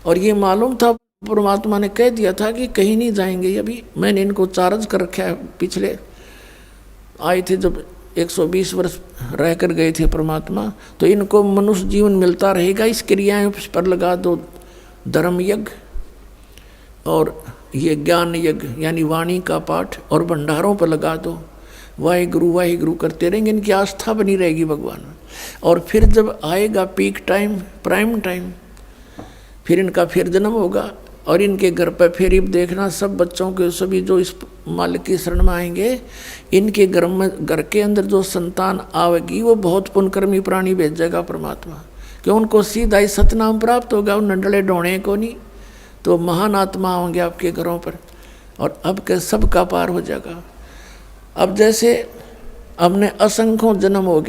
Speaker 2: और ये मालूम था, परमात्मा ने कह दिया था कि कहीं नहीं जाएंगे। अभी मैंने इनको चार्ज कर रखा है, पिछले आए थे जब 120 वर्ष रह कर गए थे परमात्मा, तो इनको मनुष्य जीवन मिलता रहेगा। इस क्रियाएं पर लगा दो, धर्म यज्ञ और ये ज्ञान यज्ञ यानी वाणी का पाठ, और भंडारों पर लगा दो, वाहेगुरु करते रहेंगे, इनकी आस्था बनी रहेगी भगवान में। और फिर जब आएगा पीक टाइम, प्राइम टाइम, फिर इनका फिर जन्म होगा और इनके घर पर फिर देखना सब बच्चों के, सभी जो इस मालिक की शरण में आएंगे, इनके घर के अंदर जो संतान आवेगी वो बहुत पुण्यकर्मी प्राणी भेजेगा परमात्मा, कि उनको सीधा ही सतनाम प्राप्त होगा, उन नंडले डोणे को नहीं। तो महान आत्मा होंगे आपके घरों पर और अब के सब का पार हो जाएगा। अब जैसे हमने असंख्यों जन्म हो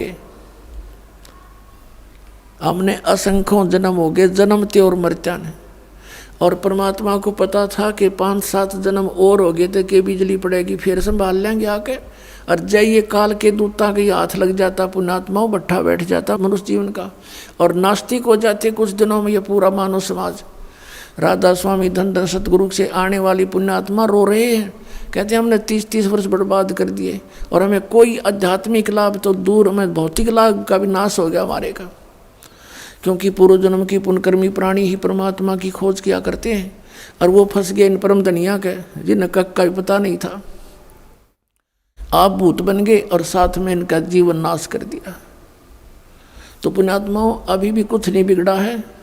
Speaker 2: गए, जन्मते और मरत्या ने, और परमात्मा को पता था कि 5-7 जन्म और हो गए थे कि बिजली पड़ेगी, फिर संभाल लेंगे आके। और जय काल के दूता के हाथ लग जाता, पुण्यात्माओं भट्ठा बैठ जाता मनुष्य जीवन का, और नास्तिक हो जाते कुछ दिनों में ये पूरा मानव समाज। राधा स्वामी धन सतगुरु से आने वाली पुण्यात्मा रो रहे हैं, कहते हैं हमने 30-30 वर्ष बर्बाद कर दिए और हमें कोई आध्यात्मिक लाभ तो दूर, हमें भौतिक लाभ का भी नाश हो गया हमारे का, क्योंकि पूर्व जन्म की पुण्यकर्मी प्राणी ही परमात्मा की खोज किया करते हैं और वो फंस गए इन परम धनिया के, जिन्हें कक का भी पता नहीं था। आप भूत बन गए और साथ में इनका जीवन नाश कर दिया। तो पुण्यात्माओं, अभी भी कुछ नहीं बिगड़ा है।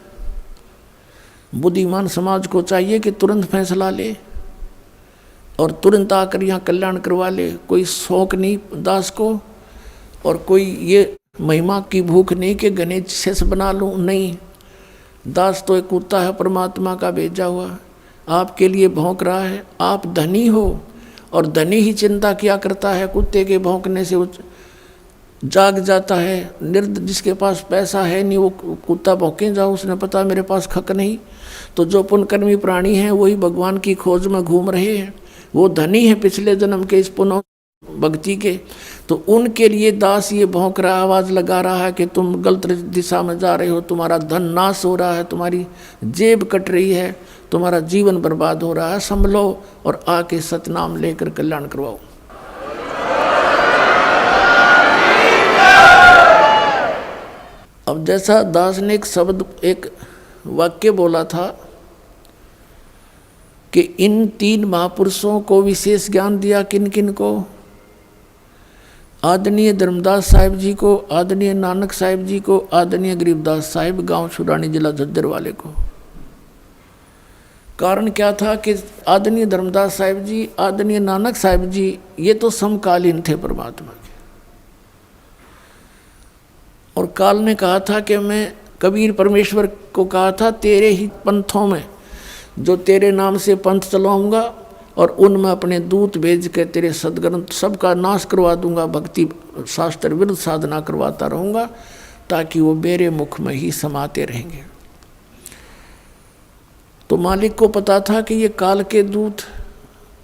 Speaker 2: बुद्धिमान समाज को चाहिए कि तुरंत फैसला ले और तुरंत आकर यहाँ कल्याण करवा ले। कोई शौक नहीं दास को, और कोई ये महिमा की भूख नहीं कि गणेश शेष बना लूँ, नहीं। दास तो एक कुत्ता है परमात्मा का भेजा हुआ, आपके लिए भौंक रहा है। आप धनी हो और धनी ही चिंता किया करता है, कुत्ते के भौंकने से वो जाग जाता है। जिसके पास पैसा है नहीं वो कुत्ता भौंके जाओ, उसने पता मेरे पास खक नहीं। तो जो पुण्यकर्मी प्राणी हैं वही भगवान की खोज में घूम रहे हैं, वो धनी है पिछले जन्म के इस पुण्य भक्ति के। तो उनके लिए दास ये भौंक रहा, आवाज़ लगा रहा है कि तुम गलत दिशा में जा रहे हो, तुम्हारा धन नाश हो रहा है, तुम्हारी जेब कट रही है, तुम्हारा जीवन बर्बाद हो रहा है, संभलो और आके सतनाम लेकर कल्याण करवाओ। अब जैसा दास ने एक वाक्य बोला था कि इन 3 महापुरुषों को विशेष ज्ञान दिया, किन किन को? आदरणीय धर्मदास साहिब जी को, आदरणीय नानक साहिब जी को, आदरणीय गरीबदास साहिब गांव छुरानी जिला झज्जर वाले को। कारण क्या था कि आदरणीय धर्मदास साहिब जी, आदरणीय नानक साहिब जी, ये तो समकालीन थे परमात्मा के। और काल ने कहा था कि मैं, कबीर परमेश्वर को कहा था, तेरे ही पंथों में जो तेरे नाम से पंथ चलाऊंगा और उनमें अपने दूत भेज के तेरे सदग्रंथ सबका नाश करवा दूंगा, भक्ति शास्त्र विरुद्ध साधना करवाता रहूंगा, ताकि वो मेरे मुख में ही समाते रहेंगे। तो मालिक को पता था कि ये काल के दूत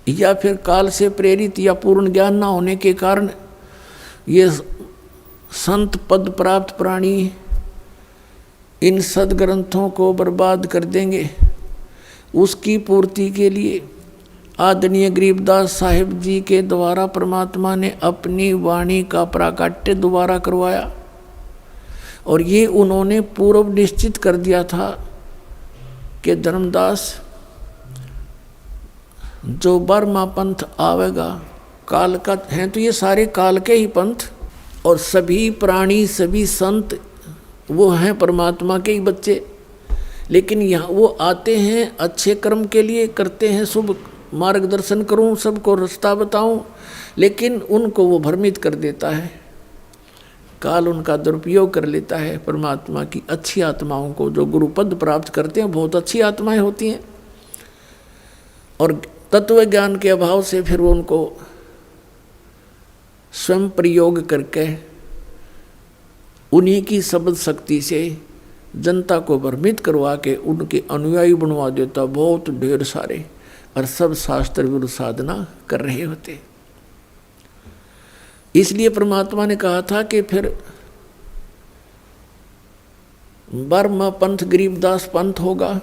Speaker 2: या फिर काल से प्रेरित या पूर्ण ज्ञान ना होने के कारण ये संत पद प्राप्त प्राणी इन सदग्रंथों को बर्बाद कर देंगे। उसकी पूर्ति के लिए आदरणीय गरीबदास साहिब जी के द्वारा परमात्मा ने अपनी वाणी का प्राकट्य दोबारा करवाया। और ये उन्होंने पूर्व निश्चित कर दिया था कि धर्मदास, जो बर्मा पंथ आवेगा काल का है, तो ये सारे काल के ही पंथ, और सभी प्राणी सभी संत वो हैं परमात्मा के ही बच्चे। लेकिन यहाँ वो आते हैं अच्छे कर्म के लिए, करते हैं शुभ, मार्गदर्शन करूं, सबको रास्ता बताऊं, लेकिन उनको वो भ्रमित कर देता है। काल उनका दुरुपयोग कर लेता है। परमात्मा की अच्छी आत्माओं को जो गुरु पद प्राप्त करते हैं, बहुत अच्छी आत्माएं होती हैं, और तत्व ज्ञान के अभाव से फिर वो उनको स्वयं प्रयोग करके उन्हीं की शब्द शक्ति से जनता को भ्रमित करवा के उनके अनुयायी बनवा देता, बहुत ढेर सारे, और सब शास्त्र विरुद्ध साधना कर रहे होते। इसलिए परमात्मा ने कहा था कि फिर बर्म पंथ गरीबदास पंथ होगा,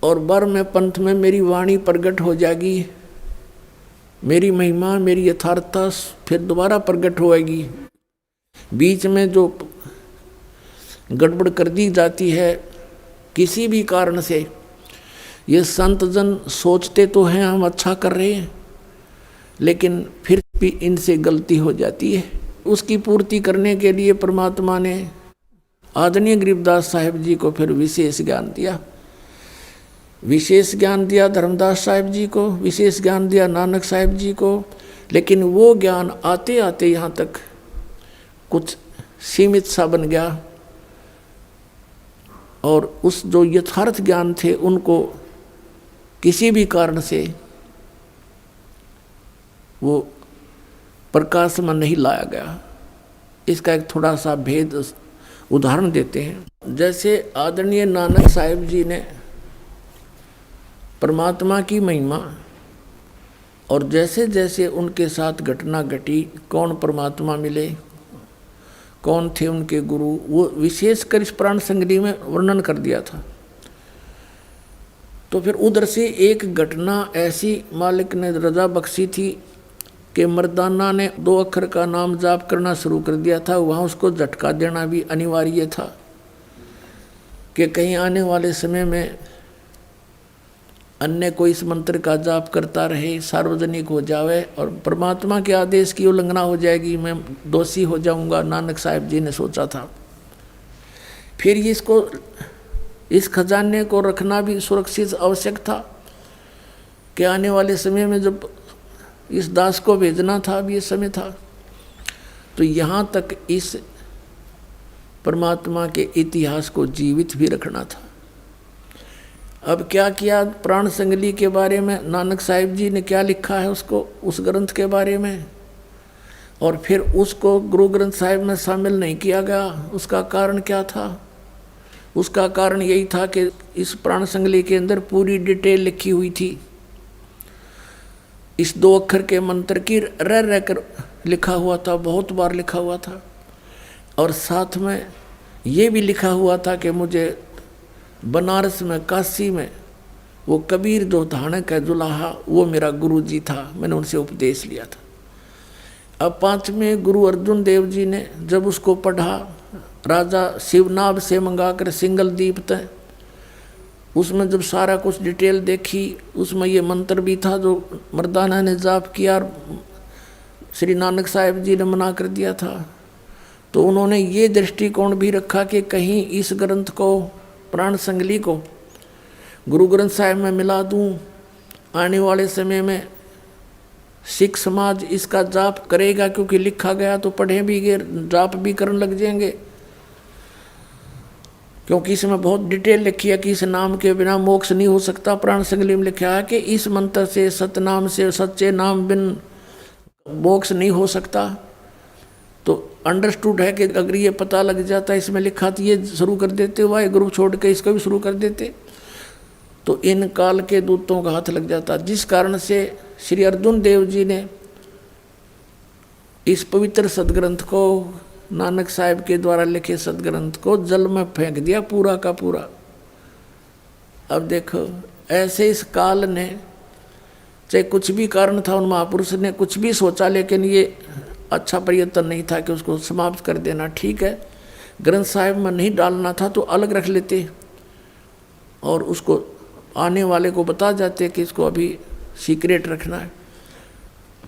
Speaker 2: और बर्म पंथ में मेरी वाणी प्रकट हो जाएगी, मेरी महिमा मेरी यथार्थता फिर दोबारा प्रकट होएगी। बीच में जो गड़बड़ कर दी जाती है किसी भी कारण से, ये संत जन सोचते तो हैं हम अच्छा कर रहे हैं, लेकिन फिर भी इनसे गलती हो जाती है। उसकी पूर्ति करने के लिए परमात्मा ने आदरणीय गरीबदास साहिब जी को फिर विशेष ज्ञान दिया। विशेष ज्ञान दिया धर्मदास साहिब जी को, विशेष ज्ञान दिया नानक साहिब जी को, लेकिन वो ज्ञान आते आते यहाँ तक कुछ सीमित सा बन गया, और उस जो यथार्थ ज्ञान थे उनको किसी भी कारण से वो प्रकाश में नहीं लाया गया। इसका एक थोड़ा सा भेद उदाहरण देते हैं। जैसे आदरणीय नानक साहिब जी ने परमात्मा की महिमा, और जैसे जैसे उनके साथ घटना घटी, कौन परमात्मा मिले, कौन थे उनके गुरु, वो विशेषकर इस प्राण संगति में वर्णन कर दिया था। तो फिर उधर से एक घटना ऐसी मालिक ने रजा बख्शी थी कि मर्दाना ने 2 अक्षर का नाम जाप करना शुरू कर दिया था। वहाँ उसको झटका देना भी अनिवार्य था कि कहीं आने वाले समय में अन्य कोई इस मंत्र का जाप करता रहे, सार्वजनिक हो जावे और परमात्मा के आदेश की उल्लंघना हो जाएगी, मैं दोषी हो जाऊंगा। नानक साहिब जी ने सोचा था। फिर इसको, इस खजाने को रखना भी सुरक्षित आवश्यक था कि आने वाले समय में जब इस दास को भेजना था, अब ये समय था। तो यहाँ तक इस परमात्मा के इतिहास को जीवित भी रखना था। अब क्या किया, प्राण संगली के बारे में नानक साहिब जी ने क्या लिखा है उसको, उस ग्रंथ के बारे में, और फिर उसको गुरु ग्रंथ साहिब में शामिल नहीं किया गया। उसका कारण क्या था? उसका कारण यही था कि इस प्राण संगली के अंदर पूरी डिटेल लिखी हुई थी। इस 2 अक्षर के मंत्र की रह कर लिखा हुआ था, बहुत बार लिखा हुआ था, और साथ में ये भी लिखा हुआ था कि मुझे बनारस में, काशी में वो कबीर जो धानक है जुलाहा, वो मेरा गुरु जी था, मैंने उनसे उपदेश लिया था। अब 5वें गुरु अर्जुन देव जी ने जब उसको पढ़ा, राजा शिवनाभ से मंगाकर सिंगल दीप तय, उसमें जब सारा कुछ डिटेल देखी, उसमें ये मंत्र भी था जो मर्दाना ने जाप किया और श्री नानक साहिब जी ने मना कर दिया था। तो उन्होंने ये दृष्टिकोण भी रखा कि कहीं इस ग्रंथ को, प्राण संगली को, गुरु ग्रंथ साहिब में मिला दूं, आने वाले समय में सिख समाज इसका जाप करेगा, क्योंकि लिखा गया तो पढ़े भी गए, जाप भी करने लग जाएंगे, क्योंकि इसमें बहुत डिटेल लिखी है कि इस नाम के बिना मोक्ष नहीं हो सकता। प्राण संगली में लिखा है कि इस मंत्र से, सतनाम से, सच्चे नाम बिन मोक्ष नहीं हो सकता। तो अंडरस्टूड है कि अगर ये पता लग जाता है इसमें लिखा तो ये शुरू कर देते, वाहे गुरु छोड़ के इसको भी शुरू कर देते, तो इन काल के दूतों का हाथ लग जाता। जिस कारण से श्री अर्जुन देव जी ने इस पवित्र सदग्रंथ को, नानक साहिब के द्वारा लिखे सदग्रंथ को जल में फेंक दिया पूरा का पूरा। अब देखो, ऐसे इस काल ने, चाहे कुछ भी कारण था, उन महापुरुष ने कुछ भी सोचा, लेकिन ये अच्छा प्रयत्न नहीं था कि उसको समाप्त कर देना। ठीक है, ग्रंथ साहिब में नहीं डालना था तो अलग रख लेते और उसको आने वाले को बता जाते कि इसको अभी सीक्रेट रखना है।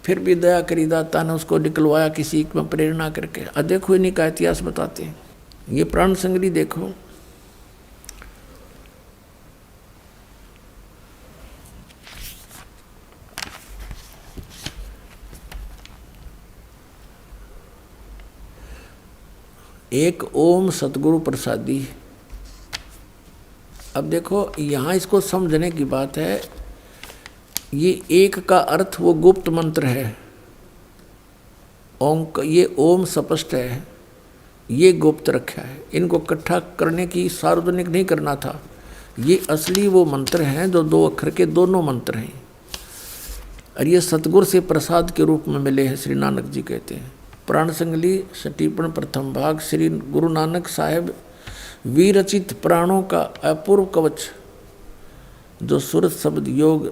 Speaker 2: फिर भी दया करी दाता ने उसको निकलवाया किसी में प्रेरणा करके। अब देखो इन्हीं का इतिहास बताते हैं। ये प्राण संगली देखो, एक ओम सतगुरु प्रसादी। अब देखो यहाँ इसको समझने की बात है, ये एक का अर्थ वो गुप्त मंत्र है, ओम का, ये ओम स्पष्ट है, ये गुप्त रखा है। इनको इकट्ठा करने की, सार्वजनिक नहीं करना था। ये असली वो मंत्र हैं जो 2 अक्षर के दोनों मंत्र हैं, और ये सतगुरु से प्रसाद के रूप में मिले हैं, श्री नानक जी कहते हैं। प्राण संगली सटीपन प्रथम भाग। श्री गुरु नानक साहेब विरचित प्राणों का अपूर्व कवच, जो सूरत शब्द योग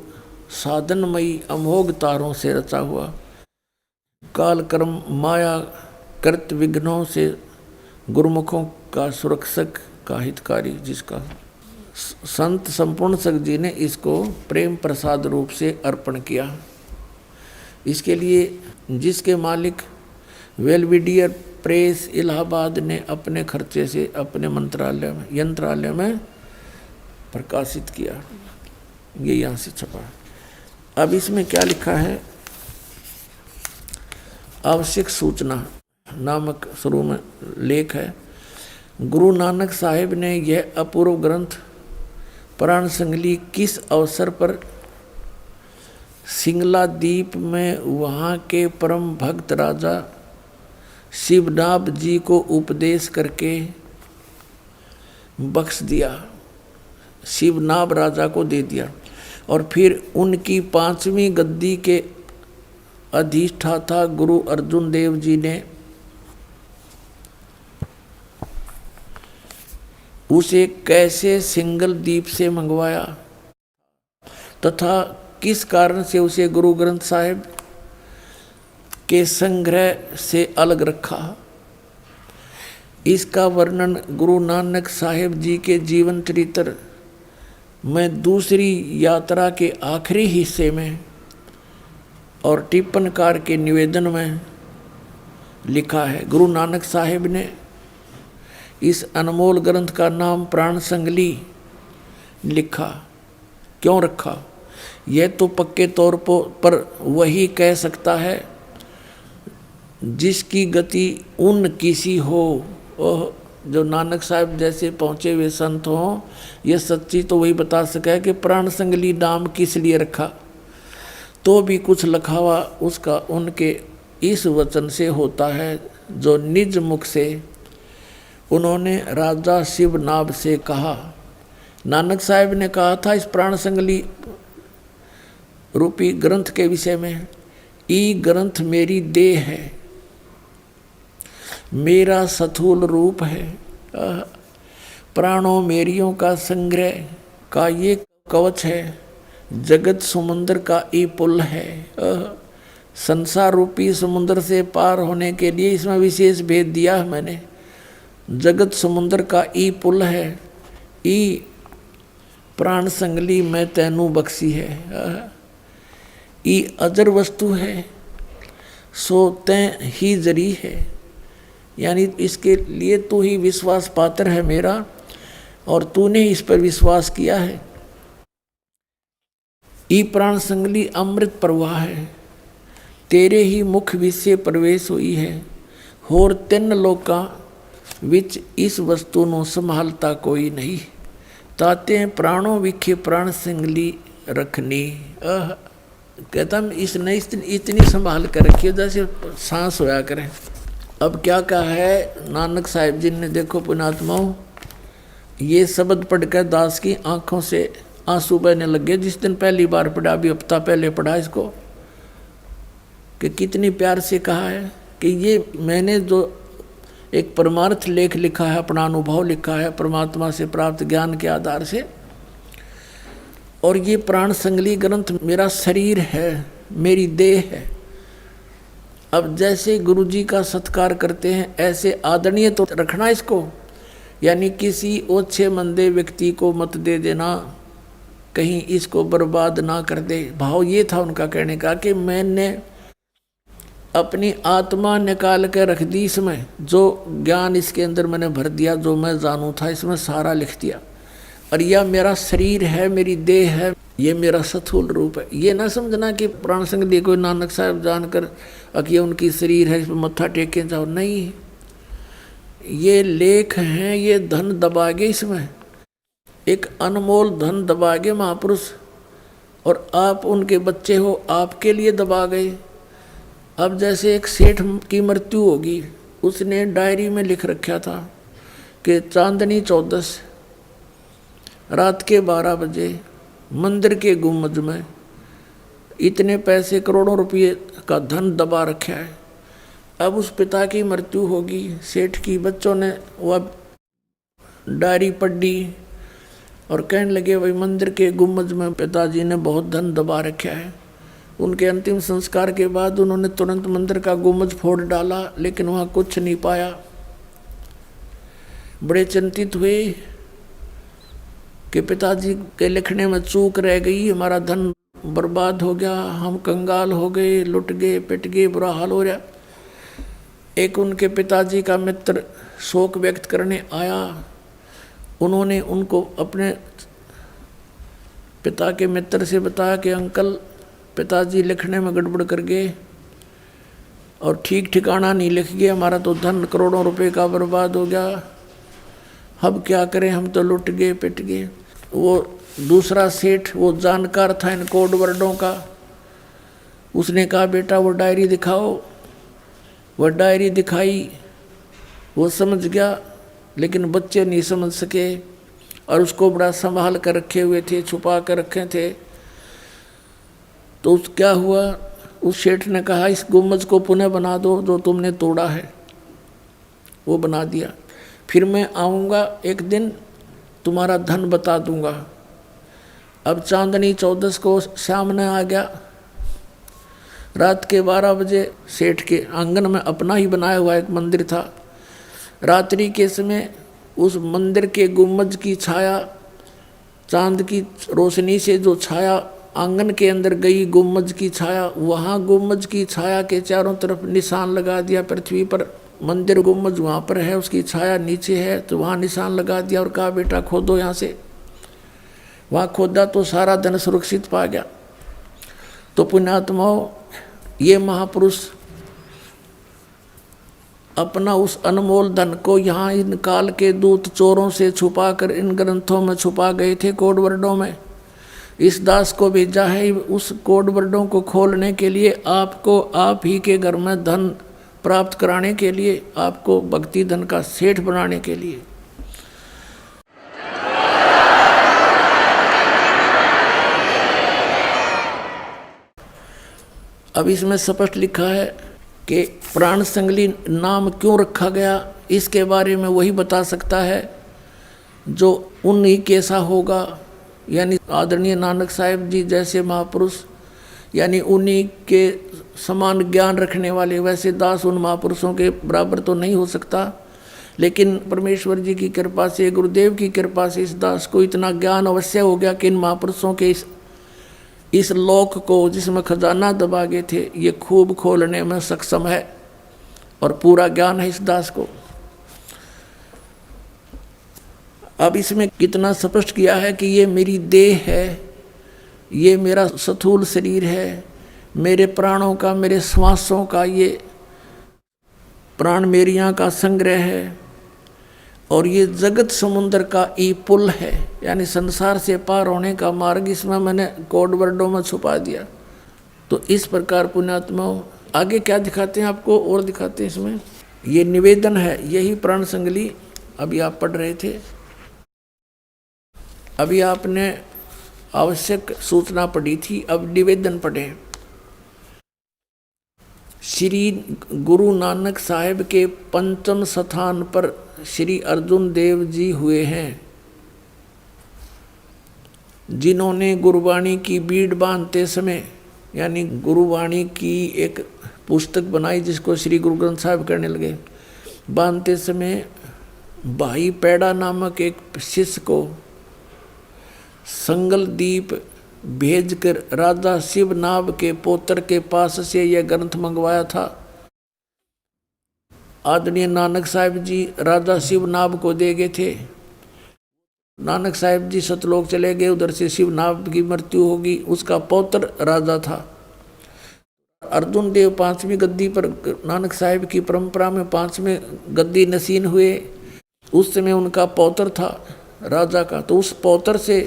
Speaker 2: साधनमयी अमोघ तारों से रचा हुआ, काल कर्म माया कृत विघ्नों से गुरुमुखों का सुरक्षक का हितकारी, जिसका संत संपूर्ण सख जी ने इसको प्रेम प्रसाद रूप से अर्पण किया। इसके लिए जिसके मालिक वेलविडियर प्रेस इलाहाबाद ने अपने खर्चे से अपने यंत्रालय में प्रकाशित किया। ये यहाँ से छपा है। अब इसमें क्या लिखा है, आवश्यक सूचना नामक शुरू में लेख है। गुरु नानक साहिब ने यह अपूर्व ग्रंथ प्राण संगली किस अवसर पर सिंगला द्वीप में वहाँ के परम भक्त राजा शिवनाभ जी को उपदेश करके बख्श दिया, शिवनाभ राजा को दे दिया, और फिर उनकी 5वीं गद्दी के अधिष्ठाता गुरु अर्जुन देव जी ने उसे कैसे सिंगल द्वीप से मंगवाया तथा किस कारण से उसे गुरु ग्रंथ साहिब के संग्रह से अलग रखा, इसका वर्णन गुरु नानक साहिब जी के जीवन चरित्र में दूसरी यात्रा के आखिरी हिस्से में और टिप्पणकार के निवेदन में लिखा है। गुरु नानक साहिब ने इस अनमोल ग्रंथ का नाम प्राण संगली लिखा। क्यों रखा, यह तो पक्के तौर पर वही कह सकता है जिसकी गति उन किसी हो, जो नानक साहिब जैसे पहुँचे हुए संत हों। यह सच्ची तो वही बता सका है कि प्राण संगली नाम किस लिए रखा, तो भी कुछ लखावा उसका उनके इस वचन से होता है जो निज मुख से उन्होंने राजा शिवनाभ से कहा। नानक साहिब ने कहा था इस प्राण संगली रूपी ग्रंथ के विषय में, ई ग्रंथ मेरी देह है, मेरा स्थूल रूप है, प्राणों मेरियों का संग्रह का ये कवच है, जगत समुद्र का ई पुल है। संसार रूपी समुद्र से पार होने के लिए इसमें विशेष भेद दिया है मैंने। जगत समुद्र का ई पुल है, ई प्राण संगली मैं तैनू बख्शी है, ई अजर वस्तु है, सो तैं ही जरी है, यानी इसके लिए तू ही विश्वास पात्र है मेरा, और तूने इस पर विश्वास किया है। ई प्राण संगली अमृत प्रवाह है, तेरे ही मुख विषय प्रवेश हुई है, होर तिन लोकां विच इस वस्तु ਨੂੰ संभालता कोई नहीं, ताते प्राणों विखे प्राण संगली रखनी। कहता इसने इतनी संभाल कर रखी है जैसे सांस होया करें। अब क्या कहा है नानक साहिब जी ने, देखो पुण्यात्माओं, ये शब्द पढ़कर दास की आंखों से आंसू बहने लगे। जिस दिन पहली बार पढ़ा, अभी हफ्ता पहले पढ़ा इसको, कि कितनी प्यार से कहा है कि ये मैंने जो एक परमार्थ लेख लिखा है, अपना अनुभव लिखा है परमात्मा से प्राप्त ज्ञान के आधार से, और ये प्राण संगली ग्रंथ मेरा शरीर है, मेरी देह है। अब जैसे गुरु जी का सत्कार करते हैं ऐसे आदरणीय तो रखना इसको, यानी किसी ओछे मंदे व्यक्ति को मत दे देना, कहीं इसको बर्बाद ना कर दे। भाव ये था उनका कहने का कि मैंने अपनी आत्मा निकाल के रख दी इसमें, जो ज्ञान इसके अंदर मैंने भर दिया, जो मैं जानू था इसमें सारा लिख दिया, और यह मेरा शरीर है, मेरी देह है, ये मेरा स्थूल रूप है। ये ना समझना कि प्राण संगली कोई नानक साहब जानकर कि ये उनकी शरीर है, इसमें मत्था टेके जाओ, नहीं। ये लेख हैं, ये धन दबागे, इसमें एक अनमोल धन दबागे महापुरुष, और आप उनके बच्चे हो, आपके लिए दबा गए। अब जैसे एक सेठ की मृत्यु होगी, उसने डायरी में लिख रखा था कि चांदनी 14 रात के 12 बजे मंदिर के गुम्बद में इतने पैसे करोड़ों रुपये का धन दबा रखा है। अब उस पिता की मृत्यु होगी सेठ की, बच्चों ने वह डायरी पढ़ी और कहने लगे भाई मंदिर के गुम्बद में पिताजी ने बहुत धन दबा रखा है। उनके अंतिम संस्कार के बाद उन्होंने तुरंत मंदिर का गुम्बद फोड़ डाला, लेकिन वहाँ कुछ नहीं पाया। बड़े चिंतित हुए कि पिताजी के लिखने में चूक रह गई, हमारा धन बर्बाद हो गया, हम कंगाल हो गए, लुट गए, पिट गए, बुरा हाल हो रहा। एक उनके पिताजी का मित्र शोक व्यक्त करने आया, उन्होंने उनको अपने पिता के मित्र से बताया कि अंकल पिताजी लिखने में गड़बड़ कर गए और ठीक ठिकाना नहीं लिख गए, हमारा तो धन करोड़ों रुपए का बर्बाद हो गया, अब क्या करें, हम तो लुट गए, पिट गए। वो दूसरा सेठ, वो जानकार था इन कोड वर्डों का, उसने कहा बेटा वो डायरी दिखाओ। वह डायरी दिखाई, वो समझ गया, लेकिन बच्चे नहीं समझ सके और उसको बड़ा संभाल कर रखे हुए थे, छुपा कर रखे थे। तो क्या हुआ, उस सेठ ने कहा इस गुम्बद को पुनः बना दो जो तुमने तोड़ा है। वो बना दिया। फिर मैं आऊँगा एक दिन, तुम्हारा धन बता दूंगा। अब चांदनी 14 को सामने आ गया। रात के 12 बजे सेठ के आंगन में अपना ही बनाया हुआ एक मंदिर था। रात्रि के समय उस मंदिर के गुम्बद की छाया, चांद की रोशनी से जो छाया आंगन के अंदर गई, गुम्बद की छाया, वहाँ गुम्बद की छाया के चारों तरफ निशान लगा दिया पृथ्वी पर। मंदिर गुम्बद वहाँ पर है, उसकी छाया नीचे है, तो वहाँ निशान लगा दिया और कहा बेटा खोदो यहाँ से। वहाँ खोदा तो सारा धन सुरक्षित पा गया। तो पुण्यात्माओं, ये महापुरुष अपना उस अनमोल धन को यहाँ इन काल के दूत चोरों से छुपा कर इन ग्रंथों में छुपा गए थे, कोड वर्डों में। इस दास को भेजा है उस कोड वर्डों को खोलने के लिए, आपको आप ही के घर में धन प्राप्त कराने के लिए, आपको भक्ति धन का सेठ बनाने के लिए। अब इसमें स्पष्ट लिखा है कि प्राण संगली नाम क्यों रखा गया, इसके बारे में वही बता सकता है जो उन्हीं कैसा होगा, यानी आदरणीय नानक साहिब जी जैसे महापुरुष, यानी उन्हीं के समान ज्ञान रखने वाले। वैसे दास उन महापुरुषों के बराबर तो नहीं हो सकता, लेकिन परमेश्वर जी की कृपा से, गुरुदेव की कृपा से इस दास को इतना ज्ञान अवश्य हो गया कि इन महापुरुषों के इस लोक को जिसमें खजाना दबा गए थे, ये खूब खोलने में सक्षम है और पूरा ज्ञान है इस दास को। अब इसमें कितना स्पष्ट किया है कि ये मेरी देह है, ये मेरा स्थूल शरीर है, मेरे प्राणों का, मेरे श्वासों का ये प्राण मेरियां का संग्रह है, और ये जगत समुद्र का ई पुल है, यानी संसार से पार होने का मार्ग इसमें मैंने कोड वर्डों में छुपा दिया। तो इस प्रकार पुण्यात्माओं आगे क्या दिखाते हैं आपको और दिखाते हैं इसमें। ये निवेदन है, यही प्राण संगली अभी आप पढ़ रहे थे। अभी आपने आवश्यक सूचना पढ़ी थी, अब निवेदन पढ़े। श्री गुरु नानक साहेब के पंचम स्थान पर श्री अर्जुन देव जी हुए हैं, जिन्होंने गुरुवाणी की बीड़ बांधते समय, यानी गुरुवाणी की एक पुस्तक बनाई जिसको श्री गुरु ग्रंथ साहिब करने लगे, बांधते समय भाई पैड़ा नामक एक शिष्य को संगल दीप भेजकर राजा शिवनाभ के पोत्र के पास से यह ग्रंथ मंगवाया था। आदरणीय नानक साहिब जी राजा शिवनाभ को दे गए थे। नानक साहिब जी सतलोक चले गए, उधर से शिवनाभ की मृत्यु होगी, उसका पौत्र राजा था। अर्जुन देव 5वीं गद्दी पर, नानक साहिब की परंपरा में 5वें गद्दी नसीन हुए, उस समय उनका पौत्र था राजा का, तो उस पौत्र से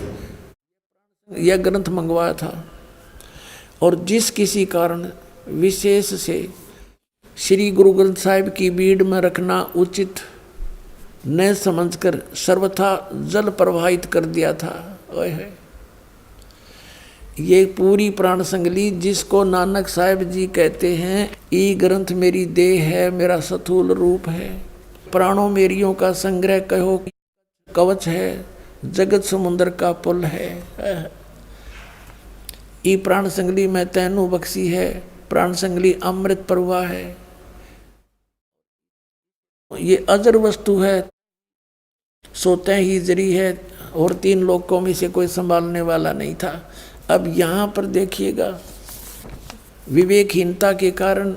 Speaker 2: यह ग्रंथ मंगवाया था। और जिस किसी कारण विशेष से श्री गुरु ग्रंथ साहिब की बीड़ में रखना उचित न समझकर सर्वथा जल प्रवाहित कर दिया था। ओए ये पूरी प्राण संगली जिसको नानक साहिब जी कहते हैं, ई ग्रंथ मेरी देह है, मेरा स्थूल रूप है, प्राणों मेरियों का संग्रह कहो, कवच है, जगत समुद्र का पुल है। ई प्राण संगली में तैनु बख्शी है, प्राण संगली अमृत प्रवाह है। ये अजर वस्तु है, सोते ही जरी है, और 3 लोकों में से कोई संभालने वाला नहीं था। अब यहाँ पर देखिएगा, विवेकहीनता के कारण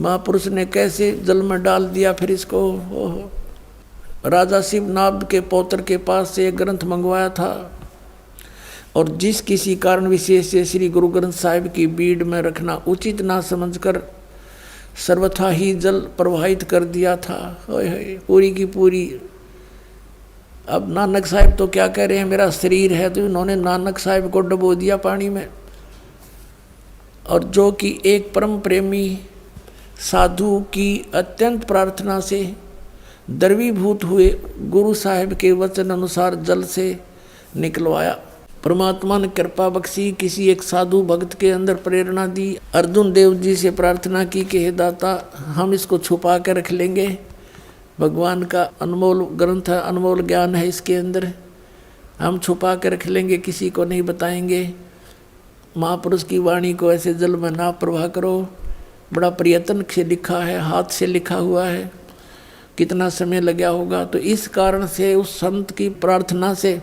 Speaker 2: महापुरुष ने कैसे जल में डाल दिया फिर इसको। राजा शिवनाभ के पौत्र के पास से एक ग्रंथ मंगवाया था, और जिस किसी कारण विशेष से श्री गुरु ग्रंथ साहिब की बीड़ में रखना उचित ना समझकर सर्वथा ही जल प्रवाहित कर दिया था। पूरी की पूरी। अब नानक साहिब तो क्या कह रहे हैं, मेरा शरीर है, तो इन्होंने नानक साहिब को डुबो दिया पानी में। और जो कि एक परम प्रेमी साधु की अत्यंत प्रार्थना से द्रवीभूत हुए गुरु साहिब के वचन अनुसार जल से निकलवाया। परमात्मा ने कृपा बख्शी, किसी एक साधु भक्त के अंदर प्रेरणा दी। अर्जुन देव जी से प्रार्थना की कि हे दाता, हम इसको छुपा कर रख लेंगे, भगवान का अनमोल ग्रंथ है, अनमोल ज्ञान है इसके अंदर, हम छुपा कर रख लेंगे, किसी को नहीं बताएंगे। महापुरुष की वाणी को ऐसे जल में ना प्रवाह करो। बड़ा प्रयत्न से लिखा है, हाथ से लिखा हुआ है, कितना समय लगा होगा। तो इस कारण से उस संत की प्रार्थना से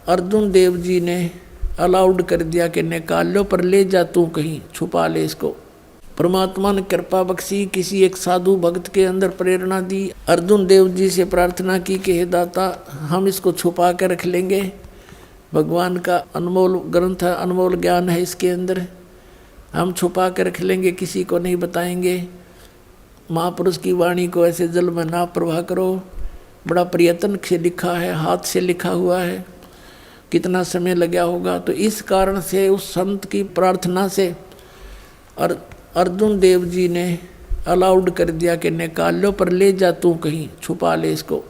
Speaker 2: अर्जुन देव जी ने अलाउड कर दिया कि निकाल लो, पर ले जा तू कहीं, छुपा ले इसको। परमात्मा ने कृपा बख्शी, किसी एक साधु भक्त के अंदर प्रेरणा दी। अर्जुन देव जी से प्रार्थना की कि हे दाता, हम इसको छुपा कर रख लेंगे, भगवान का अनमोल ग्रंथ है, अनमोल ज्ञान है इसके अंदर, हम छुपा कर रख लेंगे, किसी को नहीं बताएंगे। महापुरुष की वाणी को ऐसे जल में ना प्रवाह करो। बड़ा प्रयत्न से लिखा है, हाथ से लिखा हुआ है, कितना समय लगा होगा। तो इस कारण से उस संत की प्रार्थना से अर्जुन देव जी ने अलाउड कर दिया कि निकाल लो, पर ले जा तू कहीं, छुपा ले इसको।